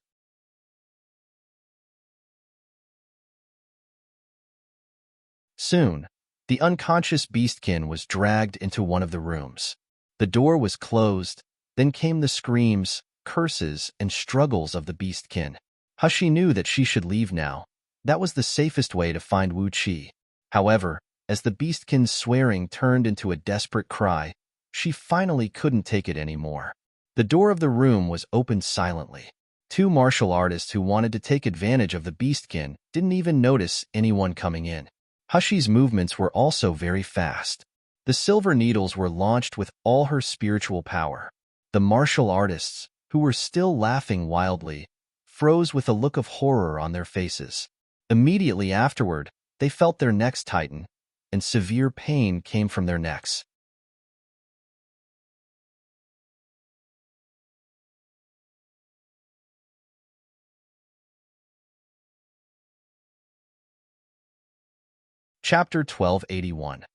Soon, the unconscious beastkin was dragged into one of the rooms. The door was closed, then came the screams, curses, and struggles of the beastkin. Hushi knew that she should leave now. That was the safest way to find Wu Qi. However, as the beastkin's swearing turned into a desperate cry, she finally couldn't take it anymore. The door of the room was opened silently. Two martial artists who wanted to take advantage of the beastkin didn't even notice anyone coming in. Hushi's movements were also very fast. The silver needles were launched with all her spiritual power. The martial artists, who were still laughing wildly, froze with a look of horror on their faces. Immediately afterward, they felt their necks tighten, and severe pain came from their necks. Chapter 1281.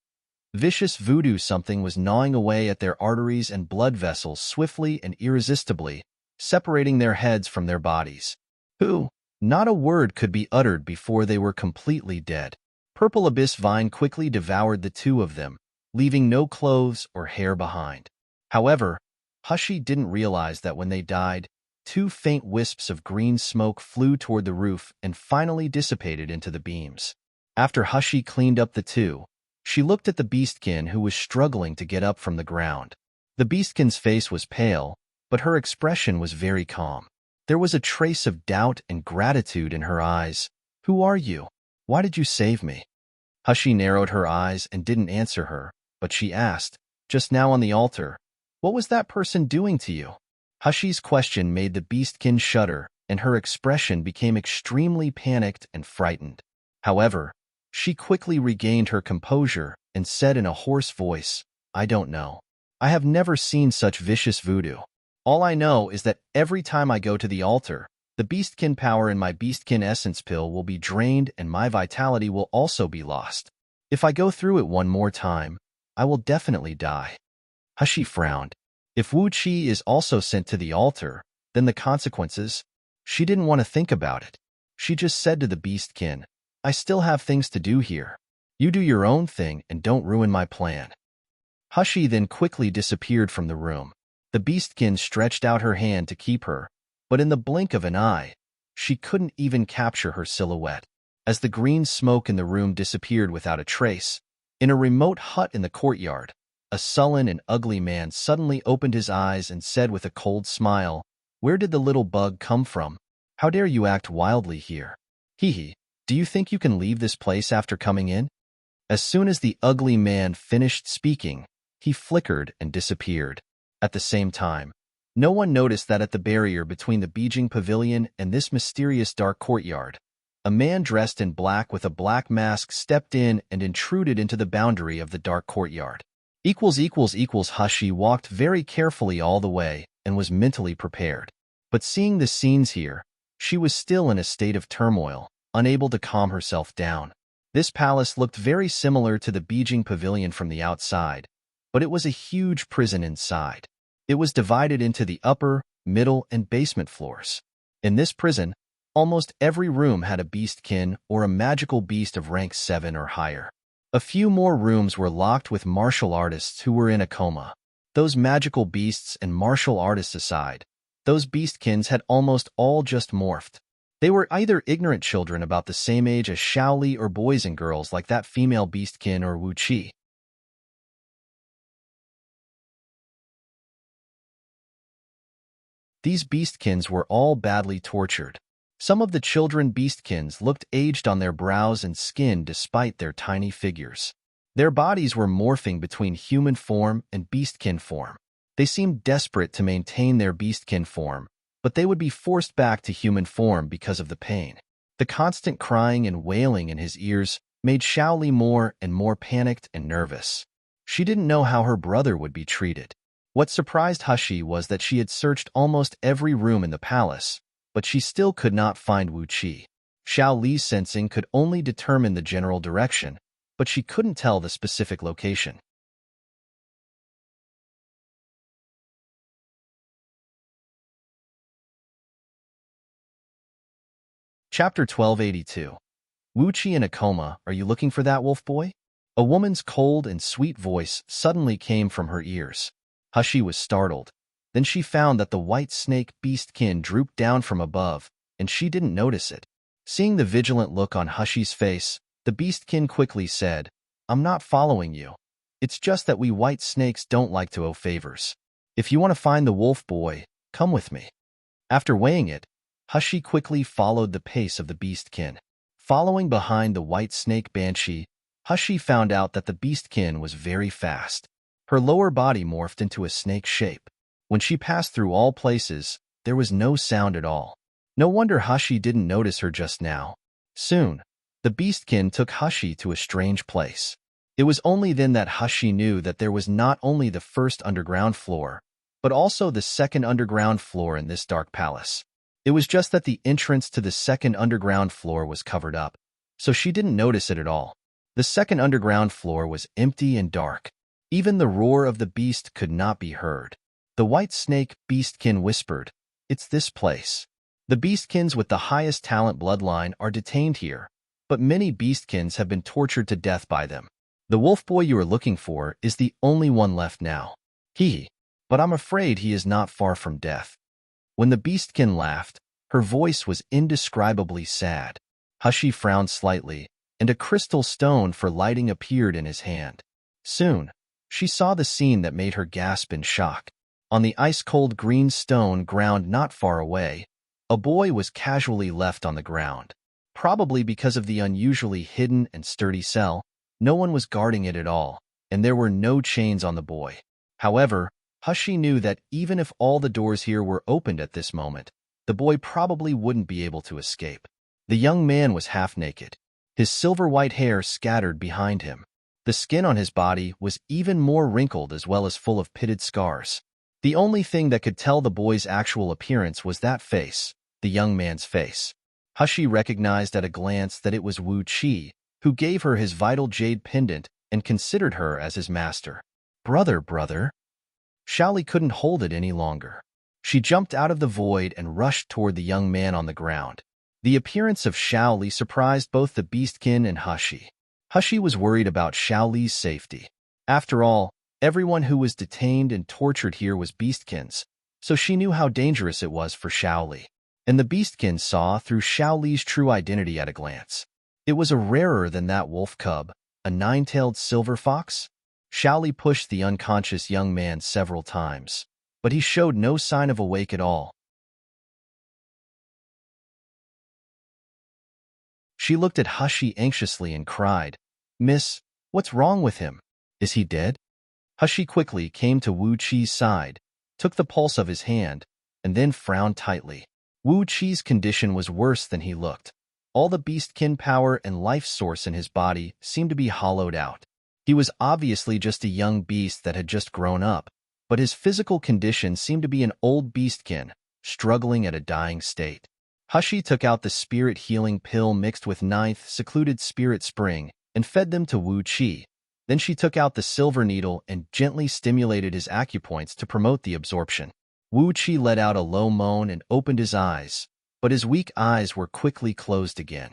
Vicious voodoo. Something was gnawing away at their arteries and blood vessels swiftly and irresistibly, separating their heads from their bodies. Who? Not a word could be uttered before they were completely dead. Purple abyss vine quickly devoured the two of them, leaving no clothes or hair behind. However, Hushi didn't realize that when they died, two faint wisps of green smoke flew toward the roof and finally dissipated into the beams. After Hushi cleaned up the two, she looked at the beastkin who was struggling to get up from the ground. The beastkin's face was pale, but her expression was very calm. There was a trace of doubt and gratitude in her eyes. "Who are you? Why did you save me?" Hushi narrowed her eyes and didn't answer her, but she asked, "Just now on the altar, what was that person doing to you?" Hushi's question made the beastkin shudder, and her expression became extremely panicked and frightened. However, she quickly regained her composure and said in a hoarse voice, "I don't know. I have never seen such vicious voodoo. All I know is that every time I go to the altar, the beastkin power in my beastkin essence pill will be drained and my vitality will also be lost. If I go through it one more time, I will definitely die." Hushi frowned. If Wu Qi is also sent to the altar, then the consequences? She didn't want to think about it. She just said to the beastkin, "I still have things to do here. You do your own thing and don't ruin my plan." Hushi then quickly disappeared from the room. The beastkin stretched out her hand to keep her, but in the blink of an eye, she couldn't even capture her silhouette. As the green smoke in the room disappeared without a trace, in a remote hut in the courtyard, a sullen and ugly man suddenly opened his eyes and said with a cold smile, "Where did the little bug come from? How dare you act wildly here? Hee hee. Do you think you can leave this place after coming in?" As soon as the ugly man finished speaking, he flickered and disappeared. At the same time, no one noticed that at the barrier between the Beijing Pavilion and this mysterious dark courtyard, a man dressed in black with a black mask stepped in and intruded into the boundary of the dark courtyard. Hushi walked very carefully all the way and was mentally prepared. But seeing the scenes here, she was still in a state of turmoil, unable to calm herself down. This palace looked very similar to the Beijing Pavilion from the outside, but it was a huge prison inside. It was divided into the upper, middle, and basement floors. In this prison, almost every room had a beastkin or a magical beast of rank 7 or higher. A few more rooms were locked with martial artists who were in a coma. Those magical beasts and martial artists aside, those beastkins had almost all just morphed. They were either ignorant children about the same age as Shaoli or boys and girls like that female beastkin or Wu Qi. These beastkins were all badly tortured. Some of the children beastkins looked aged on their brows and skin despite their tiny figures. Their bodies were morphing between human form and beastkin form. They seemed desperate to maintain their beastkin form, but they would be forced back to human form because of the pain. The constant crying and wailing in his ears made Shaoli more and more panicked and nervous. She didn't know how her brother would be treated. What surprised Hushi was that she had searched almost every room in the palace, but she still could not find Wu Qi. Xiao Li's sensing could only determine the general direction, but she couldn't tell the specific location. Chapter 1282. Wuchi in a coma, are you looking for that wolf boy? A woman's cold and sweet voice suddenly came from her ears. Hushi was startled. Then she found that the white snake beastkin drooped down from above, and she didn't notice it. Seeing the vigilant look on Hushi's face, the beastkin quickly said, I'm not following you. It's just that we white snakes don't like to owe favors. If you want to find the wolf boy, come with me. After weighing it, Hushi quickly followed the pace of the beastkin. Following behind the white snake banshee, Hushi found out that the beastkin was very fast. Her lower body morphed into a snake shape. When she passed through all places, there was no sound at all. No wonder Hushi didn't notice her just now. Soon, the beastkin took Hushi to a strange place. It was only then that Hushi knew that there was not only the first underground floor, but also the second underground floor in this dark palace. It was just that the entrance to the second underground floor was covered up, so she didn't notice it at all. The second underground floor was empty and dark. Even the roar of the beast could not be heard. The white snake beastkin whispered, It's this place. The beastkins with the highest talent bloodline are detained here, but many beastkins have been tortured to death by them. The wolf boy you are looking for is the only one left now. But I'm afraid he is not far from death. When the beastkin laughed, her voice was indescribably sad. Hushi frowned slightly, and a crystal stone for lighting appeared in his hand. Soon, she saw the scene that made her gasp in shock. On the ice-cold green stone ground not far away, a boy was casually left on the ground. Probably because of the unusually hidden and sturdy cell, no one was guarding it at all, and there were no chains on the boy. However, Hushi knew that even if all the doors here were opened at this moment, the boy probably wouldn't be able to escape. The young man was half naked. His silver-white hair scattered behind him. The skin on his body was even more wrinkled as well as full of pitted scars. The only thing that could tell the boy's actual appearance was that face, the young man's face. Hushi recognized at a glance that it was Wu Qi, who gave her his vital jade pendant and considered her as his master. Brother. Xiaoli couldn't hold it any longer. She jumped out of the void and rushed toward the young man on the ground. The appearance of Xiaoli surprised both the beastkin and Hushi. Hushi was worried about Xiaoli's safety. After all, everyone who was detained and tortured here was beastkins, so she knew how dangerous it was for Xiaoli. And the beastkin saw through Xiaoli's true identity at a glance. It was a rarer than that wolf cub, a nine-tailed silver fox. Xiaoli pushed the unconscious young man several times, but he showed no sign of awake at all. She looked at Hushi anxiously and cried, Miss, what's wrong with him? Is he dead? Hushi quickly came to Wu Qi's side, took the pulse of his hand, and then frowned tightly. Wu Qi's condition was worse than he looked. All the beastkin power and life source in his body seemed to be hollowed out. He was obviously just a young beast that had just grown up, but his physical condition seemed to be an old beastkin, struggling at a dying state. Hushi took out the spirit healing pill mixed with ninth secluded spirit spring and fed them to Wu Qi. Then she took out the silver needle and gently stimulated his acupoints to promote the absorption. Wu Qi let out a low moan and opened his eyes, but his weak eyes were quickly closed again.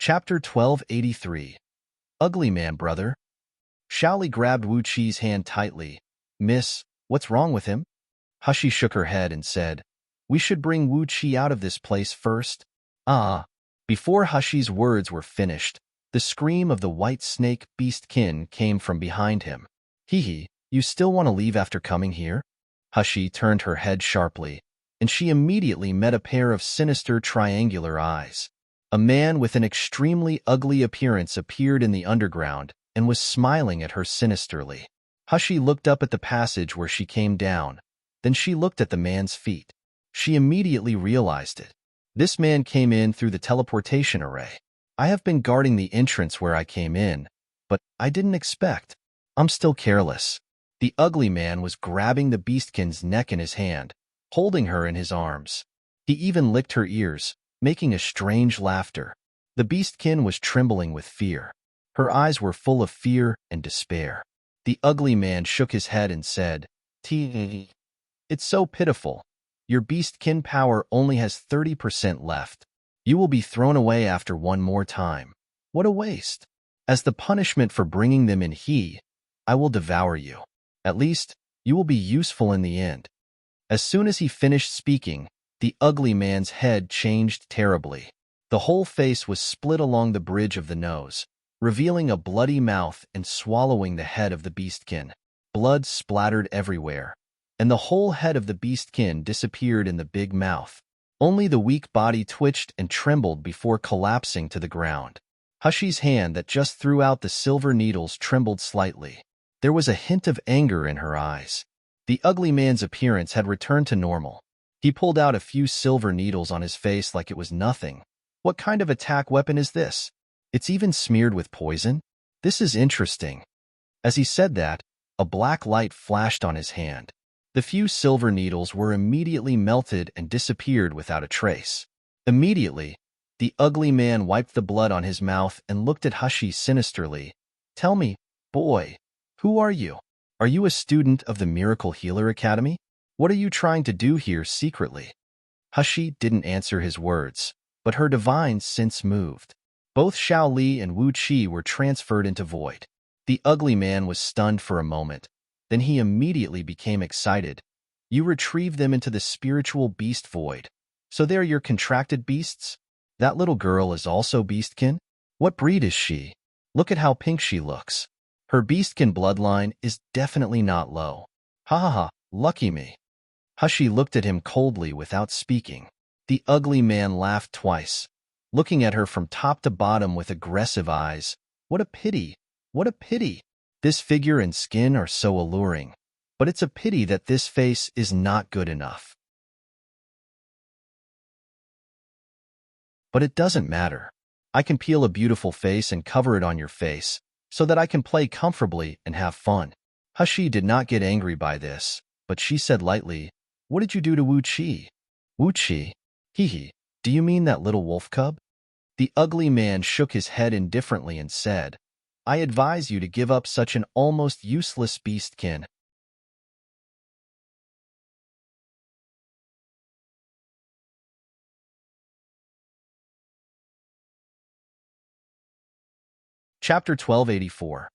Chapter 1283. Ugly Man, Brother. Xiaoli grabbed Wu Qi's hand tightly. Miss, what's wrong with him? Hushi shook her head and said, We should bring Wu Qi out of this place first. Before Hushi's words were finished, the scream of the white snake beastkin came from behind him. You still want to leave after coming here? Hushi turned her head sharply, and she immediately met a pair of sinister triangular eyes. A man with an extremely ugly appearance appeared in the underground and was smiling at her sinisterly. Hushi looked up at the passage where she came down. Then she looked at the man's feet. She immediately realized it. This man came in through the teleportation array. I have been guarding the entrance where I came in, but I didn't expect. I'm still careless. The ugly man was grabbing the beastkin's neck in his hand, holding her in his arms. He even licked her ears, making a strange laughter. The beastkin was trembling with fear. Her eyes were full of fear and despair. The ugly man shook his head and said, "Tee, it's so pitiful. Your beastkin power only has 30% left. You will be thrown away after one more time. What a waste. As the punishment for bringing them in I will devour you. At least, you will be useful in the end." As soon as he finished speaking, the ugly man's head changed terribly. The whole face was split along the bridge of the nose, revealing a bloody mouth and swallowing the head of the beastkin. Blood splattered everywhere, and the whole head of the beastkin disappeared in the big mouth. Only the weak body twitched and trembled before collapsing to the ground. Hushy's hand that just threw out the silver needles trembled slightly. There was a hint of anger in her eyes. The ugly man's appearance had returned to normal. He pulled out a few silver needles on his face like it was nothing. What kind of attack weapon is this? It's even smeared with poison? This is interesting. As he said that, a black light flashed on his hand. The few silver needles were immediately melted and disappeared without a trace. Immediately, the ugly man wiped the blood on his mouth and looked at Hushy sinisterly. "Tell me, boy, who are you? Are you a student of the Miracle Healer Academy? What are you trying to do here secretly?" Hushy didn't answer his words, but her divine sense moved. Both Xiao Li and Wu Qi were transferred into void. The ugly man was stunned for a moment. Then he immediately became excited. "You retrieved them into the spiritual beast void. So they're your contracted beasts? That little girl is also beastkin? What breed is she? Look at how pink she looks. Her beastkin bloodline is definitely not low. Ha ha ha, lucky me." Hushy looked at him coldly without speaking. The ugly man laughed twice, looking at her from top to bottom with aggressive eyes. "What a pity! What a pity! This figure and skin are so alluring, but it's a pity that this face is not good enough." "But it doesn't matter. I can peel a beautiful face and cover it on your face, so that I can play comfortably and have fun." Hushy did not get angry by this, but she said lightly, "What did you do to Wu Qi?" "Wu Qi? Hee, do you mean that little wolf cub?" The ugly man shook his head indifferently and said, "I advise you to give up such an almost useless beastkin." Chapter 1284.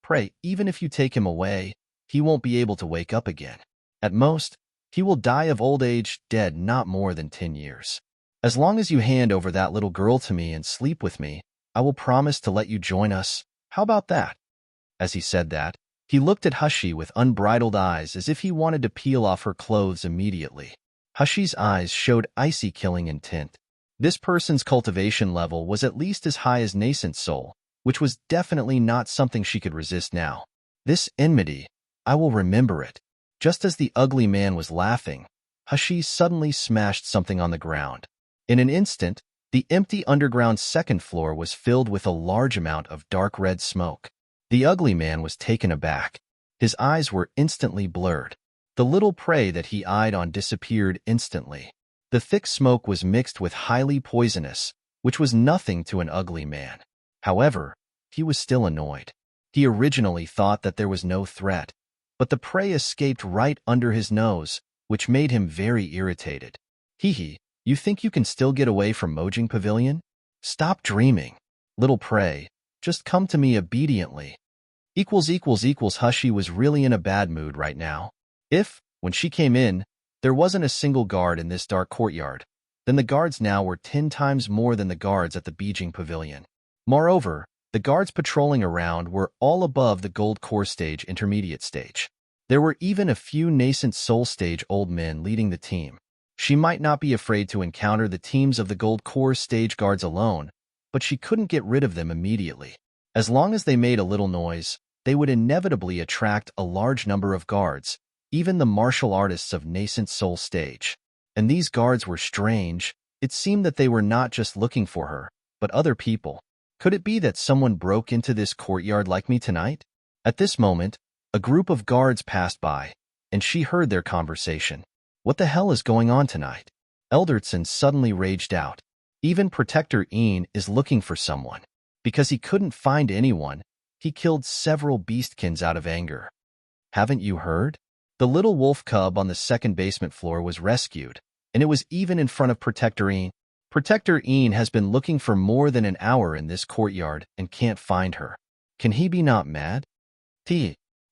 Pray, even if you take him away, he won't be able to wake up again. At most, he will die of old age, dead not more than 10 years. As long as you hand over that little girl to me and sleep with me, I will promise to let you join us. How about that?" As he said that, he looked at Hushy with unbridled eyes as if he wanted to peel off her clothes immediately. Hushy's eyes showed icy killing intent. This person's cultivation level was at least as high as nascent soul, which was definitely not something she could resist now. This enmity, I will remember it. Just as the ugly man was laughing, Hushy suddenly smashed something on the ground. In an instant, the empty underground second floor was filled with a large amount of dark red smoke. The ugly man was taken aback. His eyes were instantly blurred. The little prey that he eyed on disappeared instantly. The thick smoke was mixed with highly poisonous, which was nothing to an ugly man. However, he was still annoyed. He originally thought that there was no threat, but the prey escaped right under his nose, which made him very irritated. "Hee, you think you can still get away from Mojing Pavilion? Stop dreaming. Little prey, just come to me obediently." Hushy was really in a bad mood right now. When she came in, there wasn't a single guard in this dark courtyard, then the guards now were 10 times more than the guards at the Beijing Pavilion. Moreover, the guards patrolling around were all above the Gold Core Stage Intermediate Stage. There were even a few nascent Soul Stage old men leading the team. She might not be afraid to encounter the teams of the Gold Core Stage guards alone, but she couldn't get rid of them immediately. As long as they made a little noise, they would inevitably attract a large number of guards, even the martial artists of nascent Soul Stage. And these guards were strange. It seemed that they were not just looking for her, but other people. Could it be that someone broke into this courtyard like me tonight? At this moment, a group of guards passed by, and she heard their conversation. What the hell is going on tonight? Eldertson suddenly raged out. Even Protector Ian is looking for someone. Because he couldn't find anyone, He killed several beastkins out of anger. Haven't you heard? The little wolf cub on the second basement floor was rescued, and it was even in front of Protector Ian. Protector Ian has been looking for more than an hour in this courtyard and can't find her. Can he be not mad?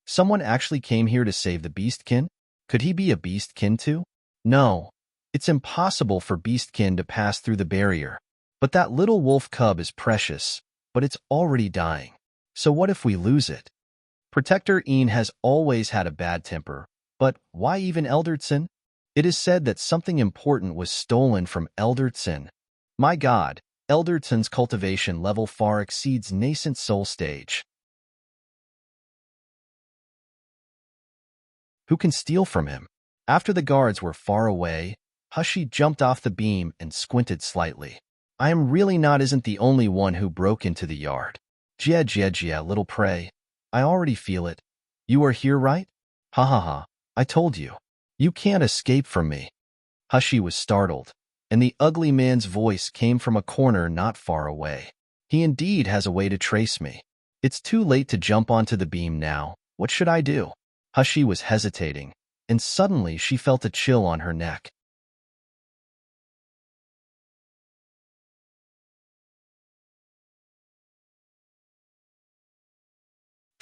Someone actually came here to save the beastkin? Could he be a beastkin too? No, it's impossible for beastkin to pass through the barrier. But that little wolf cub is precious, but it's already dying. So what if we lose it? Protector Ian has always had a bad temper, but why even Eldertson? It is said that something important was stolen from Eldertson. My God, Eldertson's cultivation level far exceeds nascent soul stage. Who can steal from him? After the guards were far away, Hushie jumped off the beam and squinted slightly. I am really not isn't the only one who broke into the yard. Jia, little prey. I already feel it. You are here, right? Ha ha ha, I told you. You can't escape from me. Hushie was startled, and the ugly man's voice came from a corner not far away. He indeed has a way to trace me. It's too late to jump onto the beam now. What should I do? Hushie was hesitating, and suddenly she felt a chill on her neck.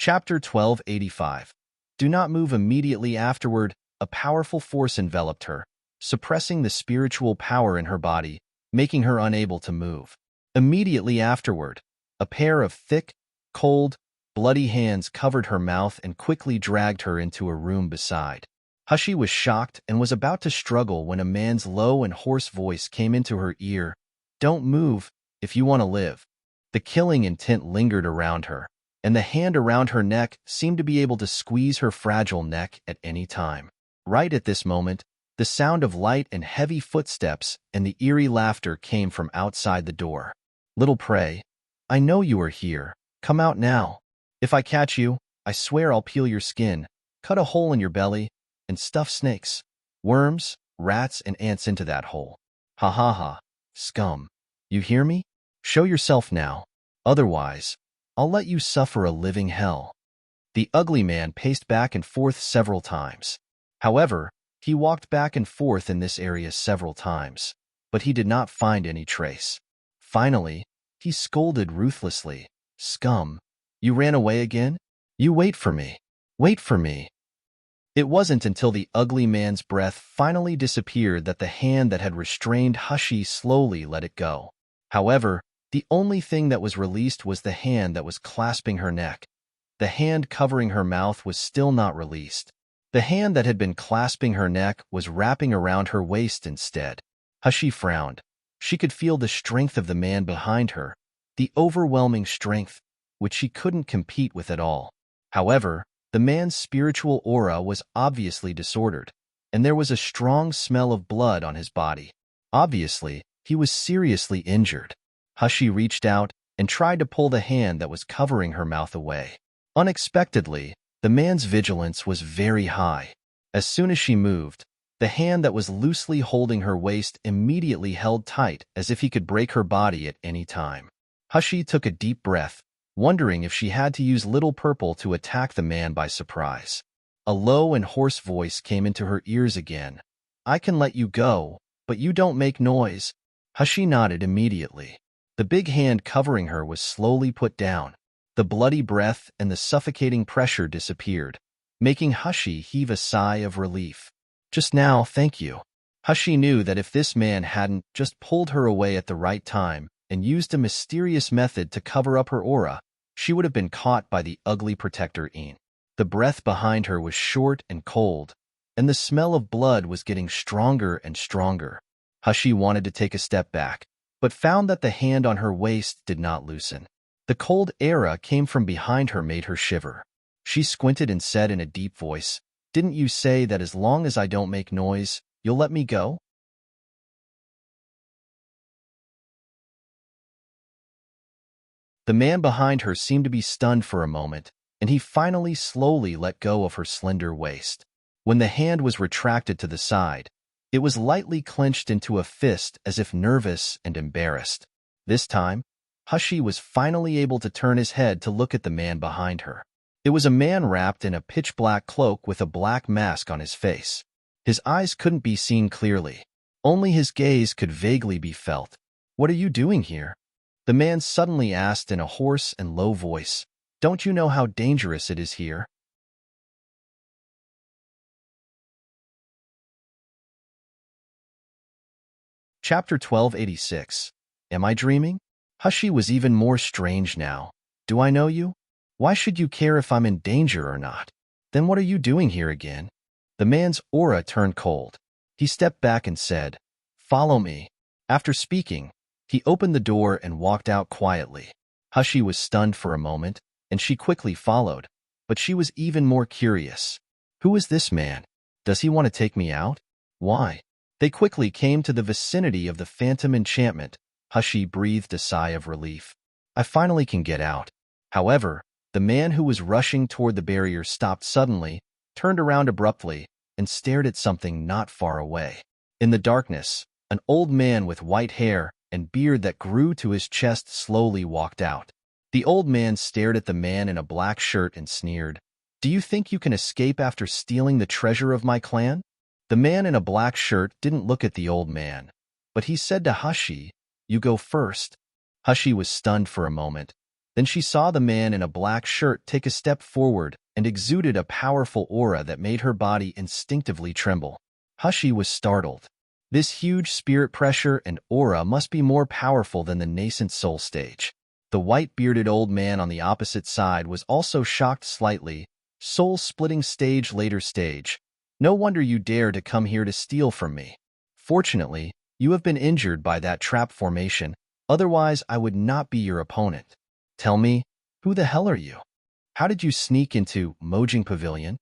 Chapter 1285. Do not move immediately afterward. A powerful force enveloped her, suppressing the spiritual power in her body, making her unable to move. Immediately afterward, a pair of thick, cold, bloody hands covered her mouth and quickly dragged her into a room beside. Hushie was shocked and was about to struggle when a man's low and hoarse voice came into her ear. Don't move, if you want to live. The killing intent lingered around her, and the hand around her neck seemed to be able to squeeze her fragile neck at any time. Right at this moment, the sound of light and heavy footsteps and the eerie laughter came from outside the door. Little prey, I know you are here. Come out now. If I catch you, I swear I'll peel your skin, cut a hole in your belly, and stuff snakes, worms, rats, and ants into that hole. Ha ha ha, scum. You hear me? Show yourself now. Otherwise, I'll let you suffer a living hell. The ugly man paced back and forth several times. However, he walked back and forth in this area several times, but he did not find any trace. Finally, he scolded ruthlessly. Scum, you ran away again? You wait for me. Wait for me. It wasn't until the ugly man's breath finally disappeared that the hand that had restrained Hushie slowly let it go. However, the only thing that was released was the hand that was clasping her neck. The hand covering her mouth was still not released. The hand that had been clasping her neck was wrapping around her waist instead. Hushie frowned. She could feel the strength of the man behind her, the overwhelming strength, which she couldn't compete with at all. However, the man's spiritual aura was obviously disordered, and there was a strong smell of blood on his body. Obviously, he was seriously injured. Hushie reached out and tried to pull the hand that was covering her mouth away. Unexpectedly, the man's vigilance was very high. As soon as she moved, the hand that was loosely holding her waist immediately held tight as if he could break her body at any time. Hushie took a deep breath, wondering if she had to use Little Purple to attack the man by surprise. A low and hoarse voice came into her ears again. I can let you go, but you don't make noise. Hushie nodded immediately. The big hand covering her was slowly put down. The bloody breath and the suffocating pressure disappeared, making Hushie heave a sigh of relief. Just now, thank you. Hushie knew that if this man hadn't just pulled her away at the right time and used a mysterious method to cover up her aura, she would have been caught by the ugly Protector Ian. The breath behind her was short and cold, and the smell of blood was getting stronger and stronger. Hushie wanted to take a step back, but found that the hand on her waist did not loosen. The cold aura came from behind her made her shiver. She squinted and said in a deep voice, Didn't you say that as long as I don't make noise, you'll let me go? The man behind her seemed to be stunned for a moment, and he finally slowly let go of her slender waist. When the hand was retracted to the side, it was lightly clenched into a fist as if nervous and embarrassed. This time, Hashi was finally able to turn his head to look at the man behind her. It was a man wrapped in a pitch-black cloak with a black mask on his face. His eyes couldn't be seen clearly. Only his gaze could vaguely be felt. "What are you doing here?" the man suddenly asked in a hoarse and low voice. "Don't you know how dangerous it is here?" Chapter 1286. Am I dreaming? Hashi was even more strange now. "Do I know you? Why should you care if I'm in danger or not? Then what are you doing here again?" The man's aura turned cold. He stepped back and said, "Follow me." After speaking, he opened the door and walked out quietly. Hashi was stunned for a moment, and she quickly followed, but she was even more curious. Who is this man? Does he want to take me out? Why? They quickly came to the vicinity of the phantom enchantment. Hashi breathed a sigh of relief. I finally can get out. However, the man who was rushing toward the barrier stopped suddenly, turned around abruptly, and stared at something not far away. In the darkness, an old man with white hair and beard that grew to his chest slowly walked out. The old man stared at the man in a black shirt and sneered, "Do you think you can escape after stealing the treasure of my clan?" The man in a black shirt didn't look at the old man, but he said to Hashi, "You go first." Hashi was stunned for a moment. Then she saw the man in a black shirt take a step forward and exuded a powerful aura that made her body instinctively tremble. Hashi was startled. This huge spirit pressure and aura must be more powerful than the nascent soul stage. The white-bearded old man on the opposite side was also shocked slightly. Soul-splitting stage, later stage. No wonder you dare to come here to steal from me. Fortunately, you have been injured by that trap formation, otherwise I would not be your opponent. Tell me, who the hell are you? How did you sneak into Mojang Pavilion?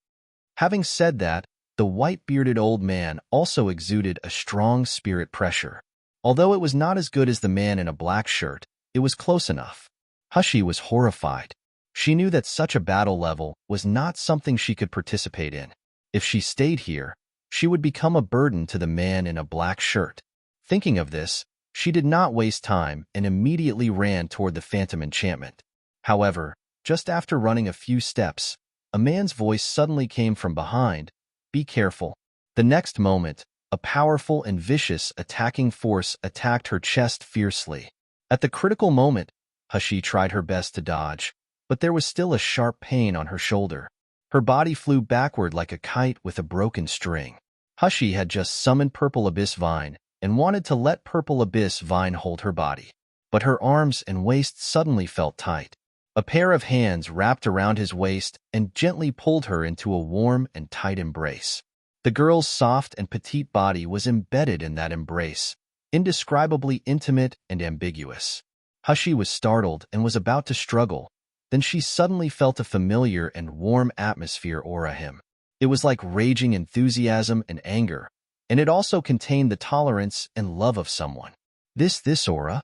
Having said that, the white-bearded old man also exuded a strong spirit pressure. Although it was not as good as the man in a black shirt, it was close enough. Hashi was horrified. She knew that such a battle level was not something she could participate in. If she stayed here, she would become a burden to the man in a black shirt. Thinking of this, she did not waste time and immediately ran toward the phantom enchantment. However, just after running a few steps, a man's voice suddenly came from behind. "Be careful." The next moment, a powerful and vicious attacking force attacked her chest fiercely. At the critical moment, Hashi tried her best to dodge, but there was still a sharp pain on her shoulder. Her body flew backward like a kite with a broken string. Hashi had just summoned Purple Abyss Vine and wanted to let Purple Abyss Vine hold her body. But her arms and waist suddenly felt tight. A pair of hands wrapped around his waist and gently pulled her into a warm and tight embrace. The girl's soft and petite body was embedded in that embrace, indescribably intimate and ambiguous. Hashi was startled and was about to struggle. Then she suddenly felt a familiar and warm atmosphere aura him. It was like raging enthusiasm and anger, and it also contained the tolerance and love of someone. This aura?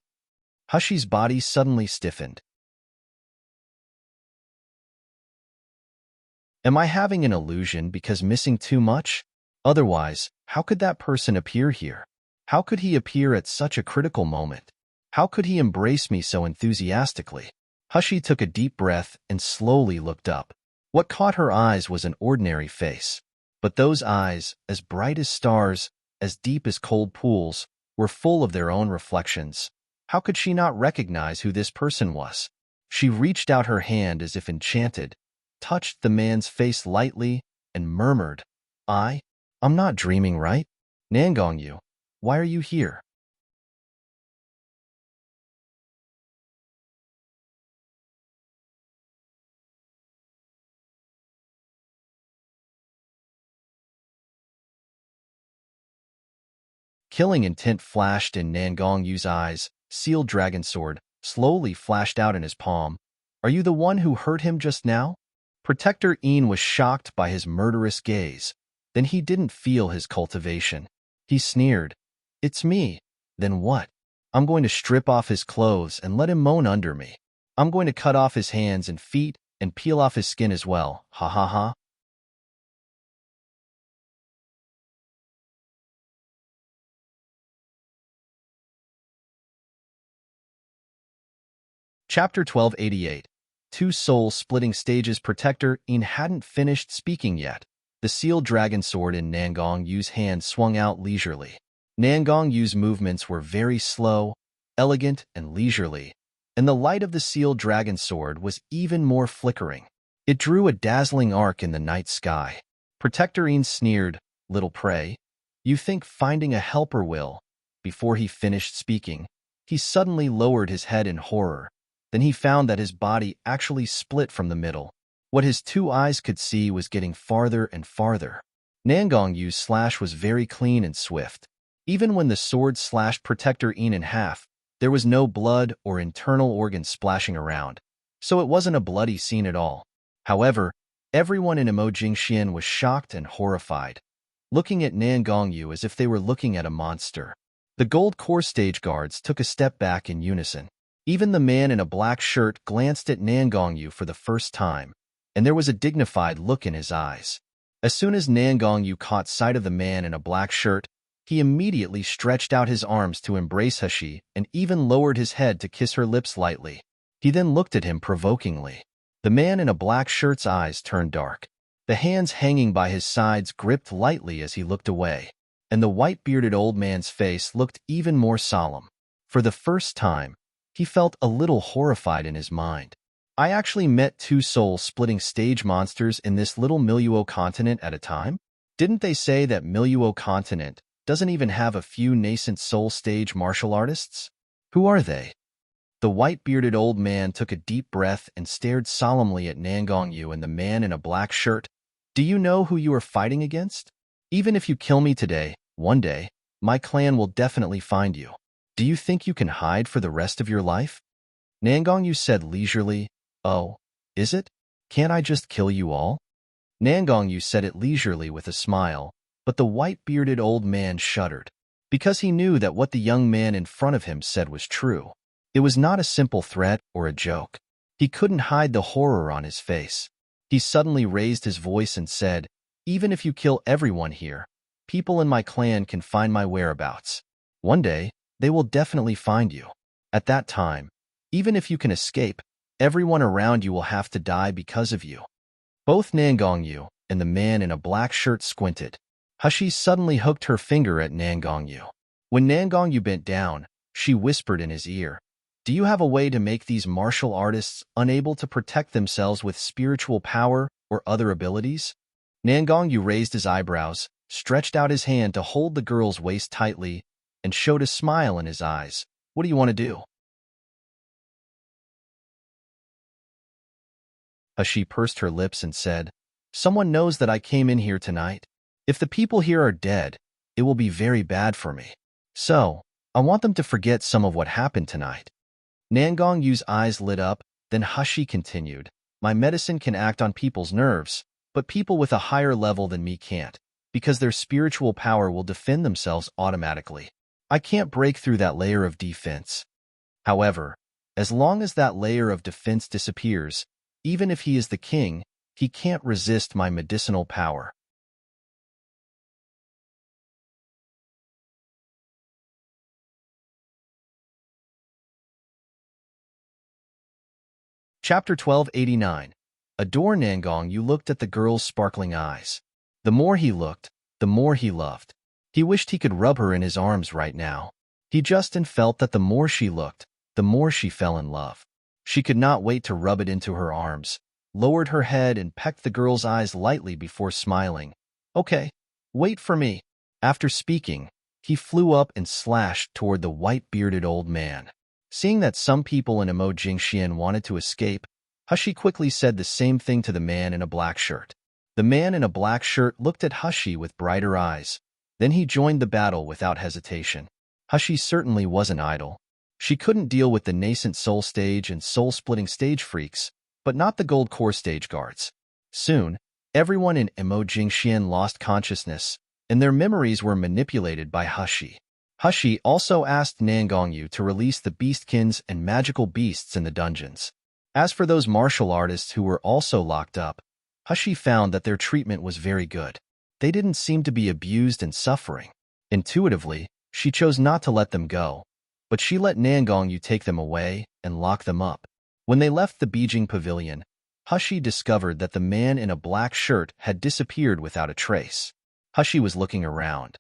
Hashi's body suddenly stiffened. Am I having an illusion because missing too much? Otherwise, how could that person appear here? How could he appear at such a critical moment? How could he embrace me so enthusiastically? Hashi took a deep breath and slowly looked up. What caught her eyes was an ordinary face. But those eyes, as bright as stars, as deep as cold pools, were full of their own reflections. How could she not recognize who this person was? She reached out her hand as if enchanted, touched the man's face lightly, and murmured, I'm not dreaming, right? Nangongyu, why are you here?" Killing intent flashed in Nangongyu's eyes. Sealed dragon sword slowly flashed out in his palm. "Are you the one who hurt him just now?" Protector Een was shocked by his murderous gaze. Then he didn't feel his cultivation. He sneered, "It's me." "Then what?" "I'm going to strip off his clothes and let him moan under me. I'm going to cut off his hands and feet and peel off his skin as well. Ha ha ha." Chapter 1288. Two soul-splitting stages. Protector In hadn't finished speaking yet. The sealed dragon sword in Nangong Yu's hand swung out leisurely. Nangong Yu's movements were very slow, elegant, and leisurely, and the light of the sealed dragon sword was even more flickering. It drew a dazzling arc in the night sky. Protector In sneered, "Little prey, you think finding a helper will..." Before he finished speaking, he suddenly lowered his head in horror. Then he found that his body actually split from the middle. What his two eyes could see was getting farther and farther. Nangong Yu's slash was very clean and swift. Even when the sword slashed Protector In half, there was no blood or internal organs splashing around, so it wasn't a bloody scene at all. However, everyone in Immerse was shocked and horrified, looking at Nangong Yu as if they were looking at a monster. The gold core stage guards took a step back in unison. Even the man in a black shirt glanced at Nangong Yu for the first time, and there was a dignified look in his eyes. As soon as Nangong Yu caught sight of the man in a black shirt, he immediately stretched out his arms to embrace Hashi and even lowered his head to kiss her lips lightly. He then looked at him provokingly. The man in a black shirt's eyes turned dark. The hands hanging by his sides gripped lightly as he looked away, and the white-bearded old man's face looked even more solemn. For the first time, he felt a little horrified in his mind. I actually met two soul-splitting stage monsters in this little Miluo continent at a time? Didn't they say that Miluo continent doesn't even have a few nascent soul stage martial artists? Who are they? The white-bearded old man took a deep breath and stared solemnly at Nangong Yu and the man in a black shirt. Do you know who you are fighting against? Even if you kill me today, one day, my clan will definitely find you. Do you think you can hide for the rest of your life? Nangong Yu said leisurely. Oh, is it? Can't I just kill you all? Nangong Yu said it leisurely with a smile, but the white-bearded old man shuddered, because he knew that what the young man in front of him said was true. It was not a simple threat or a joke. He couldn't hide the horror on his face. He suddenly raised his voice and said, "Even if you kill everyone here, people in my clan can find my whereabouts. One day, they will definitely find you. At that time, even if you can escape, everyone around you will have to die because of you." Both Nangong Yu and the man in a black shirt squinted. Hashi suddenly hooked her finger at Nangong Yu. When Nangong Yu bent down, she whispered in his ear, "Do you have a way to make these martial artists unable to protect themselves with spiritual power or other abilities?" Nangong Yu raised his eyebrows, stretched out his hand to hold the girl's waist tightly, and showed a smile in his eyes. "What do you want to do?" Hashi pursed her lips and said, "Someone knows that I came in here tonight. If the people here are dead, it will be very bad for me. So, I want them to forget some of what happened tonight." Nangong Yu's eyes lit up, then Hashi continued, "My medicine can act on people's nerves, but people with a higher level than me can't, because their spiritual power will defend themselves automatically. I can't break through that layer of defense. However, as long as that layer of defense disappears, even if he is the king, he can't resist my medicinal power." Chapter 1289. Adore Nangong Yu looked at the girl's sparkling eyes. The more he looked, the more he loved. He wished he could rub her in his arms right now. He just felt that the more she looked, the more she fell in love. She could not wait to rub it into her arms, lowered her head and pecked the girl's eyes lightly before smiling. "Okay, wait for me." After speaking, he flew up and slashed toward the white-bearded old man. Seeing that some people in Immerse wanted to escape, Hashi quickly said the same thing to the man in a black shirt. The man in a black shirt looked at Hashi with brighter eyes. Then he joined the battle without hesitation. Hashi certainly wasn't idle. She couldn't deal with the nascent soul stage and soul-splitting stage freaks, but not the gold core stage guards. Soon, everyone in Immerse lost consciousness, and their memories were manipulated by Hashi. Hashi also asked Nangong Yu to release the beastkins and magical beasts in the dungeons. As for those martial artists who were also locked up, Hashi found that their treatment was very good. They didn't seem to be abused and suffering. Intuitively, she chose not to let them go, but she let Nangong Yu take them away and lock them up. When they left the Beijing pavilion, Hushi discovered that the man in a black shirt had disappeared without a trace. Hushi was looking around,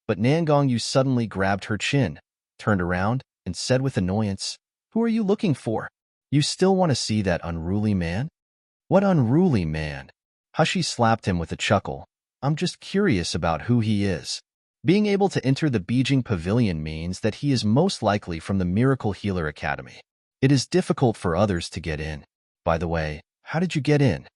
but Nangongyu suddenly grabbed her chin, turned around, and said with annoyance, "Who are you looking for? You still want to see that unruly man?" "What unruly man?" Hushi slapped him with a chuckle. "I'm just curious about who he is." Being able to enter the Beijing pavilion means that he is most likely from the Miracle Healer Academy. It is difficult for others to get in. By the way, how did you get in?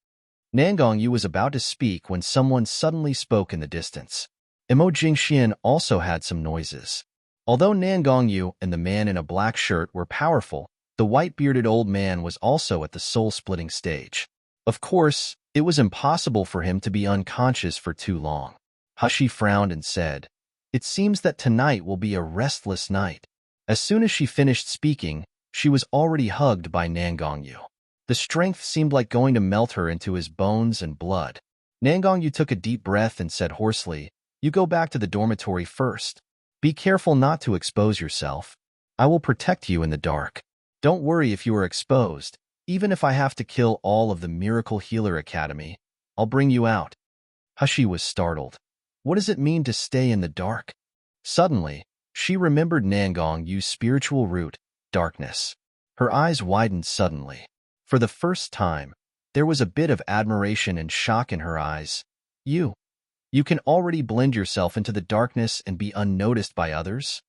Nangongyu was about to speak when someone suddenly spoke in the distance. Imo Jingxian also had some noises. Although Nangongyu and the man in a black shirt were powerful, the white-bearded old man was also at the soul-splitting stage. Of course, it was impossible for him to be unconscious for too long. Hushi frowned and said, "It seems that tonight will be a restless night." As soon as she finished speaking, she was already hugged by Nangongyu. The strength seemed like going to melt her into his bones and blood. Nangongyu took a deep breath and said hoarsely, "You go back to the dormitory first. Be careful not to expose yourself. I will protect you in the dark. Don't worry if you are exposed. Even if I have to kill all of the Miracle Healer Academy, I'll bring you out." Hushi was startled. What does it mean to stay in the dark? Suddenly, she remembered Nangongyu's spiritual root, darkness. Her eyes widened suddenly. For the first time, there was a bit of admiration and shock in her eyes. You can already blend yourself into the darkness and be unnoticed by others?"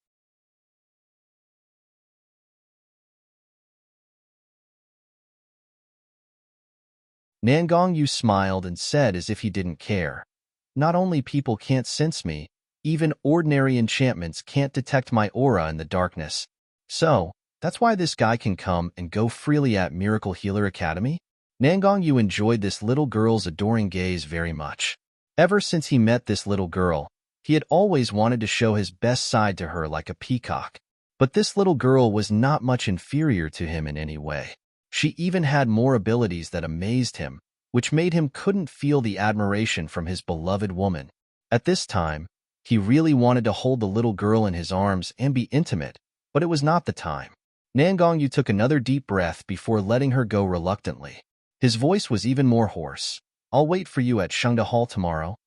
Nangongyu smiled and said as if he didn't care, "Not only people can't sense me, even ordinary enchantments can't detect my aura in the darkness. So, that's why this guy can come and go freely at Miracle Healer Academy?" Nangongyu enjoyed this little girl's adoring gaze very much. Ever since he met this little girl, he had always wanted to show his best side to her like a peacock. But this little girl was not much inferior to him in any way. She even had more abilities that amazed him, which made him couldn't feel the admiration from his beloved woman. At this time, he really wanted to hold the little girl in his arms and be intimate, but it was not the time. Nangongyu took another deep breath before letting her go reluctantly. His voice was even more hoarse. "I'll wait for you at Shengda Hall tomorrow."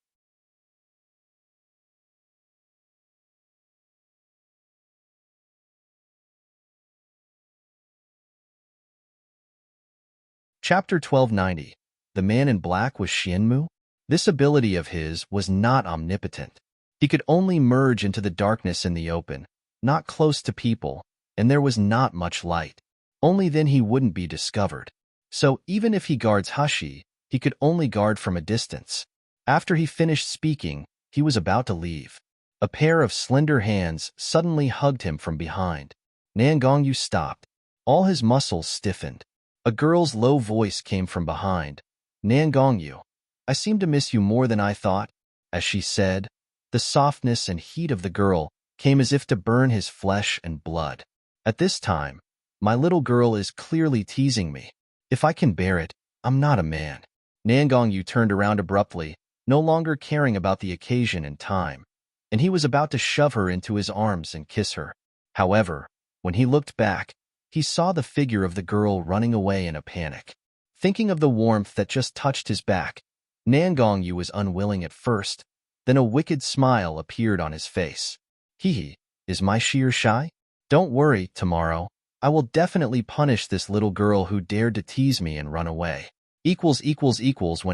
Chapter 1290. The Man in Black was Xianmu? This ability of his was not omnipotent. He could only merge into the darkness in the open, not close to people, and there was not much light. Only then he wouldn't be discovered. So even if he guards Hushi, he could only guard from a distance. After he finished speaking, he was about to leave. A pair of slender hands suddenly hugged him from behind. Nangongyu stopped. All his muscles stiffened. A girl's low voice came from behind. "Nangongyu, I seem to miss you more than I thought." As she said, the softness and heat of the girl came as if to burn his flesh and blood. At this time, my little girl is clearly teasing me. If I can bear it, I'm not a man. Nangongyu turned around abruptly, no longer caring about the occasion and time, and he was about to shove her into his arms and kiss her. However, when he looked back, he saw the figure of the girl running away in a panic. Thinking of the warmth that just touched his back, Nangongyu was unwilling at first, then a wicked smile appeared on his face. "Hee, is my sheer shy? Don't worry, tomorrow, I will definitely punish this little girl who dared to tease me and run away." When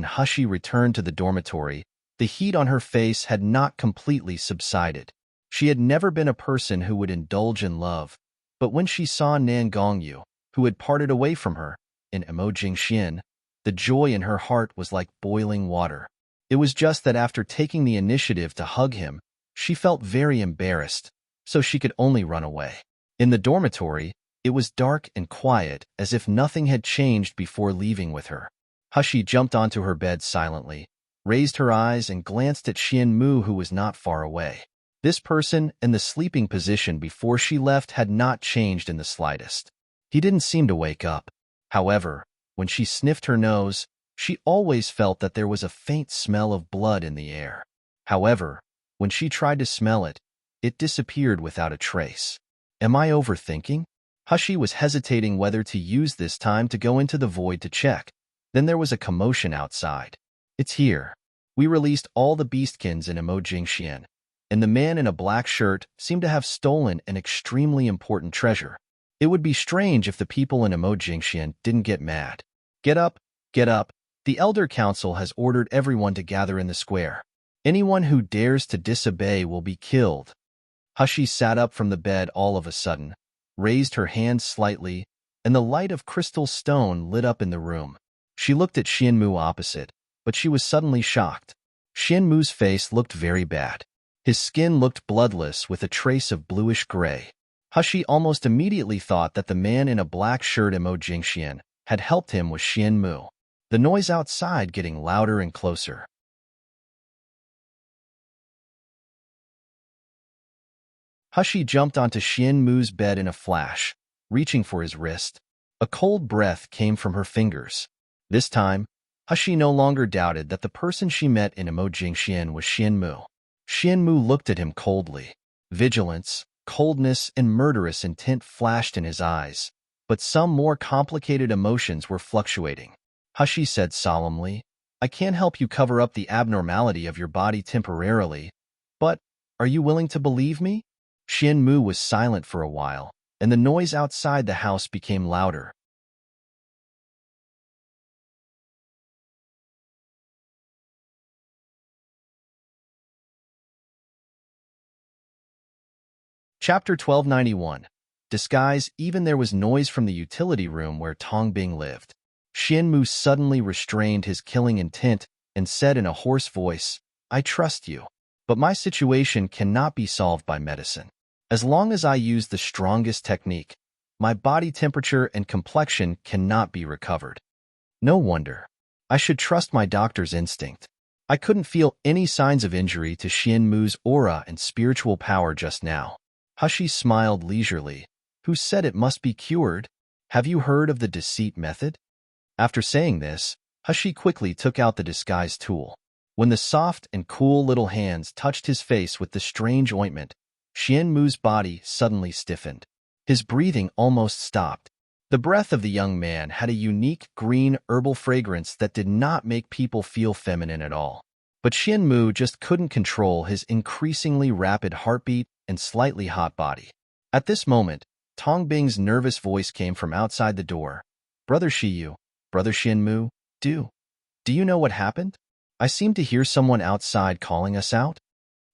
Hushi returned to the dormitory, the heat on her face had not completely subsided. She had never been a person who would indulge in love, but when she saw Nangongyu, who had parted away from her, in Imo Jingxian, the joy in her heart was like boiling water. It was just that after taking the initiative to hug him, she felt very embarrassed, so she could only run away. In the dormitory, it was dark and quiet, as if nothing had changed before leaving with her. Hushi jumped onto her bed silently, raised her eyes and glanced at Xianmu, who was not far away. This person and the sleeping position before she left had not changed in the slightest. He didn't seem to wake up. However, when she sniffed her nose, she always felt that there was a faint smell of blood in the air. However, when she tried to smell it, it disappeared without a trace. Am I overthinking? Hushi was hesitating whether to use this time to go into the void to check. Then there was a commotion outside. It's here. We released all the beastkins in Immerse, and the man in a black shirt seemed to have stolen an extremely important treasure. It would be strange if the people in Immerse didn't get mad. Get up, get up. The Elder Council has ordered everyone to gather in the square. Anyone who dares to disobey will be killed. Hushi sat up from the bed all of a sudden, raised her hand slightly, and the light of crystal stone lit up in the room. She looked at Xianmu opposite, but she was suddenly shocked. Xianmu's face looked very bad. His skin looked bloodless with a trace of bluish gray. Hushi almost immediately thought that the man in a black shirt in Immerse had helped him with Xianmu. The noise outside getting louder and closer. Hushi jumped onto Xianmu's bed in a flash, reaching for his wrist. A cold breath came from her fingers. This time, Hushi no longer doubted that the person she met in Immerse was Xianmu. Xianmu looked at him coldly. Vigilance, coldness, and murderous intent flashed in his eyes, but some more complicated emotions were fluctuating. Hushi said solemnly, "I can't help you cover up the abnormality of your body temporarily, but are you willing to believe me?" Xianmu was silent for a while, and the noise outside the house became louder. Chapter 1291. Disguise. Even there was noise from the utility room where Tongbing lived. Xianmu suddenly restrained his killing intent and said in a hoarse voice, "I trust you, but my situation cannot be solved by medicine. As long as I use the strongest technique, my body temperature and complexion cannot be recovered. No wonder. I should trust my doctor's instinct." I couldn't feel any signs of injury to Xianmu's aura and spiritual power just now. Hushi smiled leisurely. "Who said it must be cured? Have you heard of the deceit method?" After saying this, Hushi quickly took out the disguise tool. When the soft and cool little hands touched his face with the strange ointment, Xianmu's body suddenly stiffened. His breathing almost stopped. The breath of the young man had a unique green herbal fragrance that did not make people feel feminine at all. But Xianmu just couldn't control his increasingly rapid heartbeat and slightly hot body. At this moment, Tongbing's nervous voice came from outside the door. "Brother Shiyu, Brother Xianmu, do you know what happened? I seem to hear someone outside calling us out."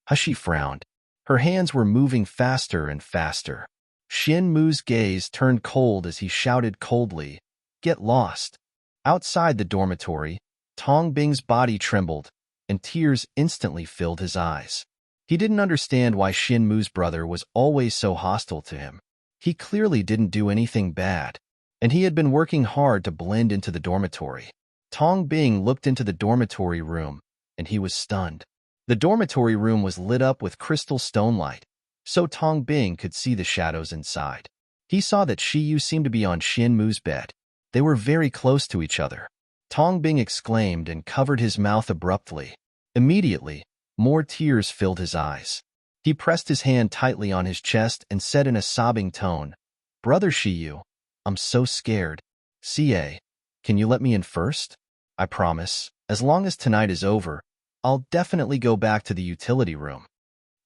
Hushi frowned. Her hands were moving faster and faster. Xianmu's gaze turned cold as he shouted coldly, "Get lost." Outside the dormitory, Tongbing's body trembled, and tears instantly filled his eyes. He didn't understand why Xianmu's brother was always so hostile to him. He clearly didn't do anything bad, and he had been working hard to blend into the dormitory. Tongbing looked into the dormitory room, and he was stunned. The dormitory room was lit up with crystal stone light, so Tongbing could see the shadows inside. He saw that Shiyu seemed to be on Xianmu's bed. They were very close to each other. Tongbing exclaimed and covered his mouth abruptly. Immediately, more tears filled his eyes. He pressed his hand tightly on his chest and said in a sobbing tone, "Brother Shiyu, I'm so scared. CA, can you let me in first? I promise, as long as tonight is over, I'll definitely go back to the utility room."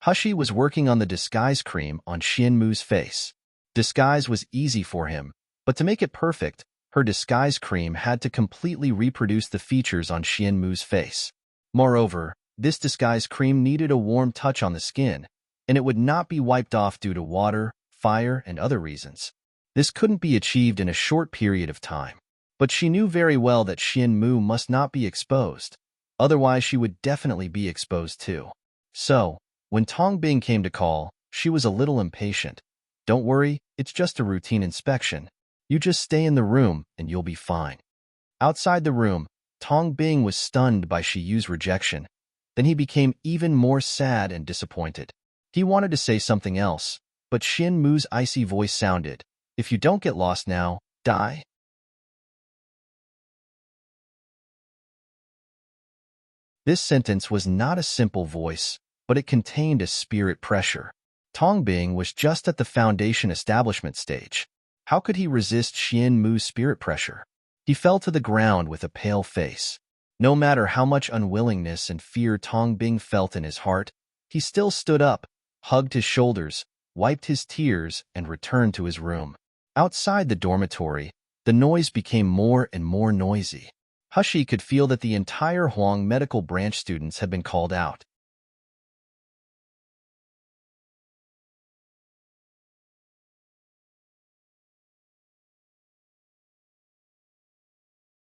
Hushi was working on the disguise cream on Xianmu's face. Disguise was easy for him, but to make it perfect, her disguise cream had to completely reproduce the features on Xianmu's face. Moreover, this disguise cream needed a warm touch on the skin, and it would not be wiped off due to water, fire, and other reasons. This couldn't be achieved in a short period of time. But she knew very well that Xianmu must not be exposed, otherwise she would definitely be exposed too. So, when Tongbing came to call, she was a little impatient. "Don't worry, it's just a routine inspection. You just stay in the room and you'll be fine." Outside the room, Tongbing was stunned by Shiyu's rejection. Then he became even more sad and disappointed. He wanted to say something else, but Xianmu's icy voice sounded, "If you don't get lost now, die." This sentence was not a simple voice, but it contained a spirit pressure. Tongbing was just at the foundation establishment stage. How could he resist Xian Mu's spirit pressure? He fell to the ground with a pale face. No matter how much unwillingness and fear Tong Bing felt in his heart, he still stood up, hugged his shoulders, wiped his tears, and returned to his room. Outside the dormitory, the noise became more and more noisy. Hushi could feel that the entire Huang Medical Branch students had been called out.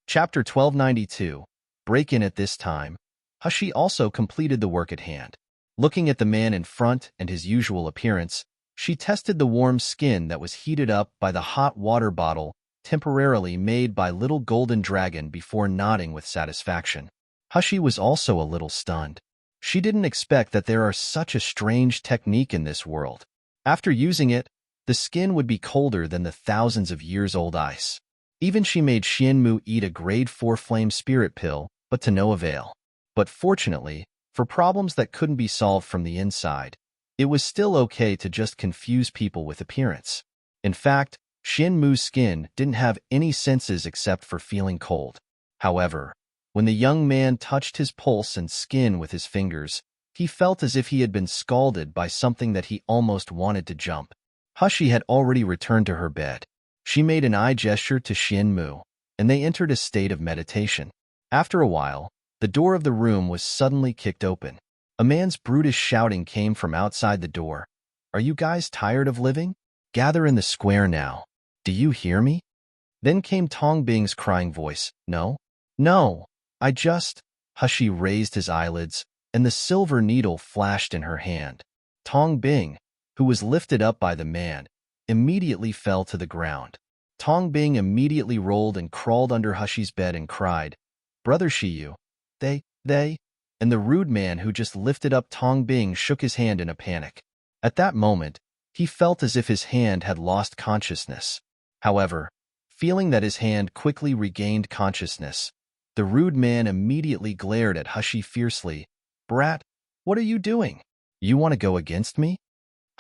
Chapter 1292. Break in. At this time, Hushi also completed the work at hand. Looking at the man in front and his usual appearance, she tested the warm skin that was heated up by the hot water bottle temporarily made by Little Golden Dragon before nodding with satisfaction. Hushi was also a little stunned. She didn't expect that there are such a strange technique in this world. After using it, the skin would be colder than the thousands of years-old ice. Even she made Xianmu eat a grade 4 flame spirit pill, but to no avail. But fortunately, for problems that couldn't be solved from the inside, it was still okay to just confuse people with appearance. In fact, Xianmu's skin didn't have any senses except for feeling cold. However, when the young man touched his pulse and skin with his fingers, he felt as if he had been scalded by something that he almost wanted to jump. Hushi had already returned to her bed. She made an eye gesture to Xianmu, and they entered a state of meditation. After a while, the door of the room was suddenly kicked open. A man's brutish shouting came from outside the door. "Are you guys tired of living? Gather in the square now. Do you hear me?" Then came Tong Bing's crying voice. "No, no, I just—" Hushi raised his eyelids, and the silver needle flashed in her hand. Tong Bing, who was lifted up by the man, immediately fell to the ground. Tong Bing immediately rolled and crawled under Hushi's bed and cried, "Brother Shiyu, they," and the rude man who just lifted up Tong Bing shook his hand in a panic. At that moment, he felt as if his hand had lost consciousness. However, feeling that his hand quickly regained consciousness, the rude man immediately glared at Hushi fiercely. "Brat, what are you doing? You want to go against me?"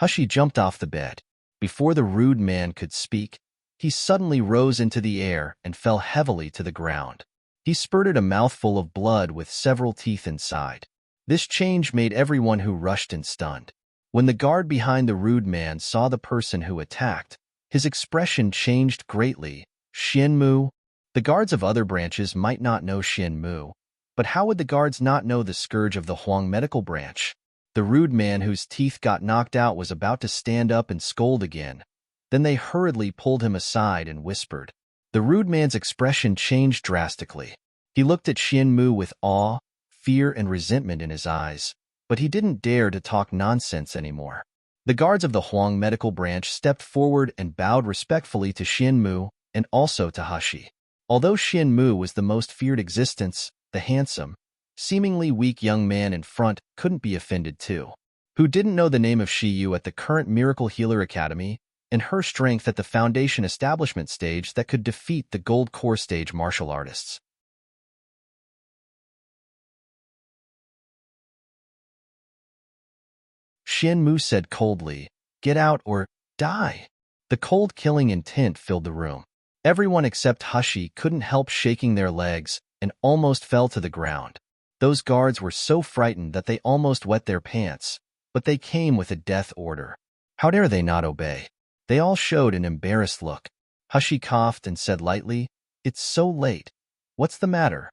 Hushi jumped off the bed. Before the rude man could speak, he suddenly rose into the air and fell heavily to the ground. He spurted a mouthful of blood with several teeth inside. This change made everyone who rushed in stunned. When the guard behind the rude man saw the person who attacked, his expression changed greatly. "Xianmu?" The guards of other branches might not know Xianmu, but how would the guards not know the scourge of the Huang Medical Branch? The rude man whose teeth got knocked out was about to stand up and scold again. Then they hurriedly pulled him aside and whispered. The rude man's expression changed drastically. He looked at Xianmu with awe, fear, and resentment in his eyes, but he didn't dare to talk nonsense anymore. The guards of the Huang Medical Branch stepped forward and bowed respectfully to Xianmu and also to Hushi. Although Xianmu was the most feared existence, the handsome, seemingly weak young man in front couldn't be offended too. Who didn't know the name of Shiyu at the current Miracle Healer Academy and her strength at the Foundation Establishment stage that could defeat the Gold Core stage martial artists? Xianmu said coldly, "Get out or die." The cold killing intent filled the room. Everyone except Hushi couldn't help shaking their legs and almost fell to the ground. Those guards were so frightened that they almost wet their pants, but they came with a death order. How dare they not obey? They all showed an embarrassed look. Hushi coughed and said lightly, "It's so late. What's the matter?"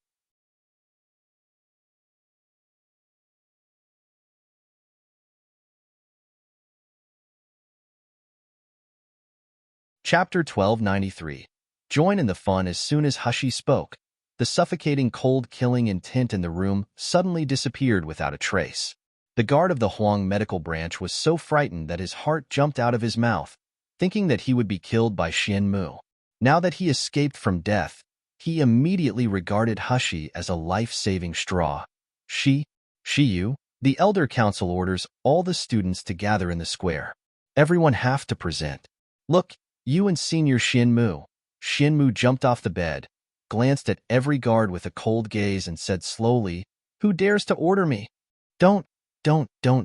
Chapter 1293. Join in the fun. As soon as Hushi spoke, the suffocating cold-killing intent in the room suddenly disappeared without a trace. The guard of the Huang Medical Branch was so frightened that his heart jumped out of his mouth, thinking that he would be killed by Xianmu. Now that he escaped from death, he immediately regarded Hushi as a life-saving straw. Shiyu, the Elder Council orders all the students to gather in the square. Everyone have to present. Look, you and Senior Xianmu. Xianmu jumped off the bed, glanced at every guard with a cold gaze and said slowly, "Who dares to order me?" Don't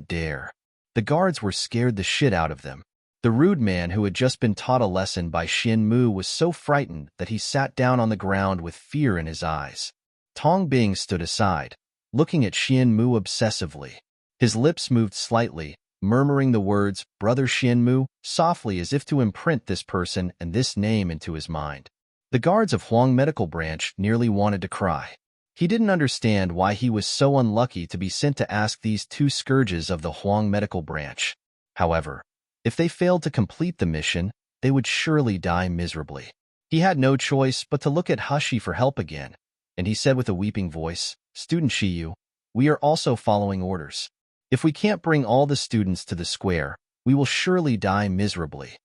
dare." The guards were scared the shit out of them. The rude man who had just been taught a lesson by Xian Mu was so frightened that he sat down on the ground with fear in his eyes. Tong Bing stood aside, looking at Xian Mu obsessively. His lips moved slightly, murmuring the words, "Brother Xian Mu," softly as if to imprint this person and this name into his mind. The guards of Huang Medical Branch nearly wanted to cry. He didn't understand why he was so unlucky to be sent to ask these two scourges of the Huang Medical Branch. However, if they failed to complete the mission, they would surely die miserably. He had no choice but to look at Hushi for help again, and he said with a weeping voice, "Student Shiyu, we are also following orders. If we can't bring all the students to the square, we will surely die miserably."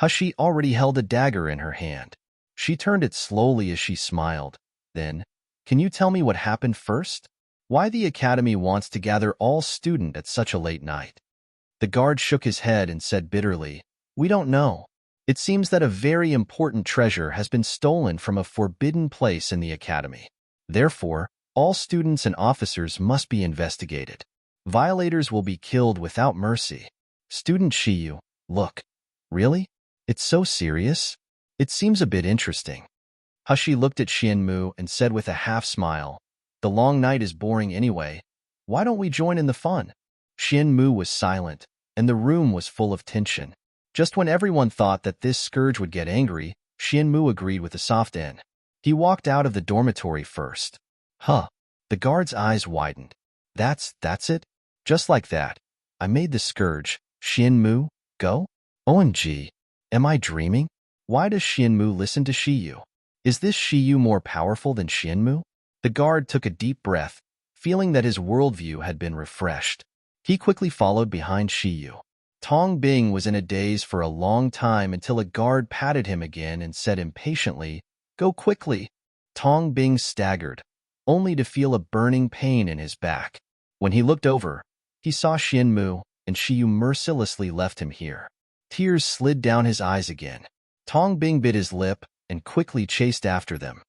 Hushi already held a dagger in her hand. She turned it slowly as she smiled. Then, "Can you tell me what happened first? Why the academy wants to gather all students at such a late night?" The guard shook his head and said bitterly, "We don't know. It seems that a very important treasure has been stolen from a forbidden place in the academy. Therefore, all students and officers must be investigated. Violators will be killed without mercy." Student Shiyu, "Look. Really? It's so serious? It seems a bit interesting." Hushi looked at Xian Mu and said with a half-smile, "The long night is boring anyway. Why don't we join in the fun?" Xian Mu was silent, and the room was full of tension. Just when everyone thought that this scourge would get angry, Xian Mu agreed with a soft N. He walked out of the dormitory first. Huh. The guard's eyes widened. That's it? Just like that. I made the scourge. Xian Mu, go? OMG. Am I dreaming? Why does Xian Mu listen to Shiyu? Is this Shiyu more powerful than Xian Mu? The guard took a deep breath, feeling that his worldview had been refreshed. He quickly followed behind Shiyu. Tong Bing was in a daze for a long time until a guard patted him again and said impatiently, "Go quickly." Tong Bing staggered, only to feel a burning pain in his back. When he looked over, he saw Xian Mu, and Shiyu mercilessly left him here. Tears slid down his eyes again. Tong Bing bit his lip and quickly chased after them.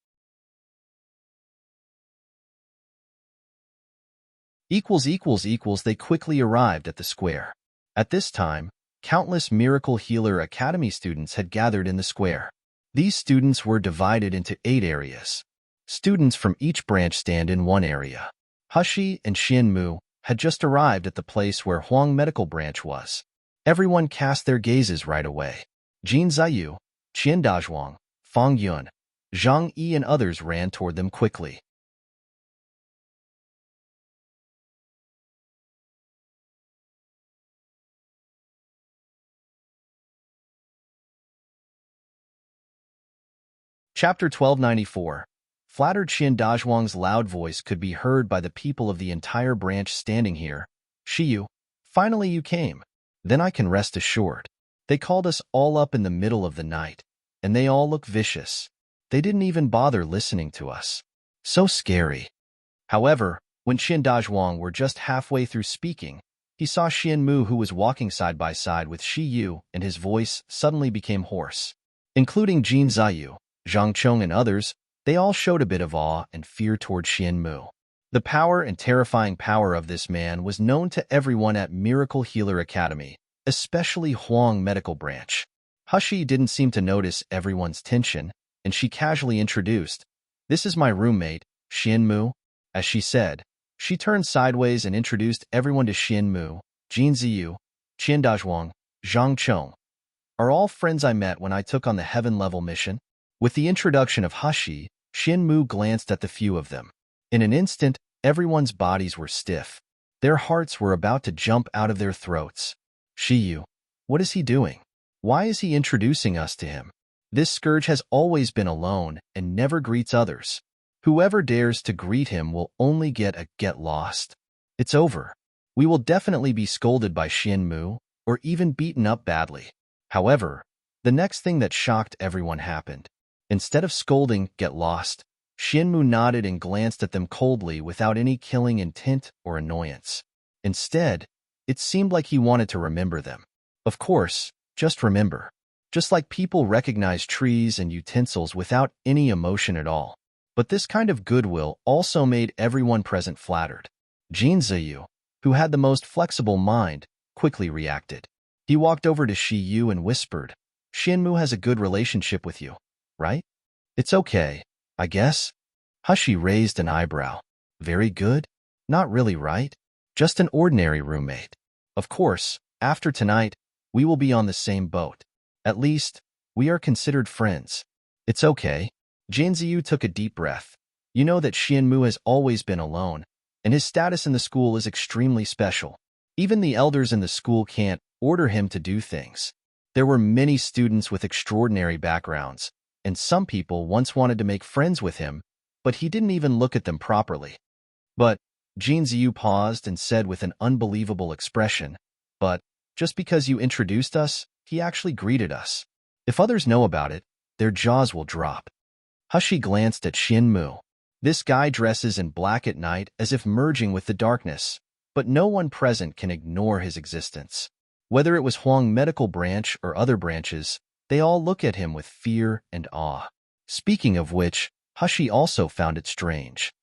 They quickly arrived at the square. At this time, countless Miracle Healer Academy students had gathered in the square. These students were divided into 8 areas. Students from each branch stand in one area. Hushi and Xian Mu had just arrived at the place where Huang Medical Branch was. Everyone cast their gazes right away. Jin Ziyu, Qian Dazhuang, Fang Yun, Zhang Yi and others ran toward them quickly. Chapter 1294. Flattered Qian Dazhuang's loud voice could be heard by the people of the entire branch standing here. "Shiyu, finally you came. Then I can rest assured. They called us all up in the middle of the night, and they all look vicious. They didn't even bother listening to us. So scary." However, when Qian Dazhuang were just halfway through speaking, he saw Xian Mu who was walking side by side with Shiyu, and his voice suddenly became hoarse. Including Jin Ziyu, Zhang Chong and others, they all showed a bit of awe and fear toward Xian Mu. The power and terrifying power of this man was known to everyone at Miracle Healer Academy, especially Huang Medical Branch. Hushi didn't seem to notice everyone's tension, and she casually introduced, "This is my roommate, Xian Mu." As she said, she turned sideways and introduced everyone to Xian Mu, Jin Ziyu, Qian Dazhuang, Zhang Chong. "Are all friends I met when I took on the heaven-level mission?" With the introduction of Hushi, Xian Mu glanced at the few of them. In an instant, everyone's bodies were stiff. Their hearts were about to jump out of their throats. "Shiyu, what is he doing? Why is he introducing us to him? This scourge has always been alone and never greets others. Whoever dares to greet him will only get lost. It's over. We will definitely be scolded by Xian Mu, or even beaten up badly." However, the next thing that shocked everyone happened. Instead of scolding, "Get lost," Xian Mu nodded and glanced at them coldly without any killing intent or annoyance. Instead, it seemed like he wanted to remember them. Of course, just remember. Just like people recognize trees and utensils without any emotion at all. But this kind of goodwill also made everyone present flattered. Jin Ziyu, who had the most flexible mind, quickly reacted. He walked over to Shi Yu and whispered, Xianmu has a good relationship with you, right? It's okay, I guess. Hushi raised an eyebrow. Very good? Not really, right? Just an ordinary roommate. Of course, after tonight, we will be on the same boat. At least, we are considered friends. It's okay. Jianziyu took a deep breath. You know that Xianmu has always been alone, and his status in the school is extremely special. Even the elders in the school can't order him to do things. There were many students with extraordinary backgrounds, and some people once wanted to make friends with him, but he didn't even look at them properly. But Jianziyu paused and said with an unbelievable expression, but just because you introduced us, he actually greeted us. If others know about it, their jaws will drop. Hushi glanced at Xianmu. This guy dresses in black at night as if merging with the darkness, but no one present can ignore his existence. Whether it was Huang Medical Branch or other branches, they all look at him with fear and awe. Speaking of which, Hushi also found it strange.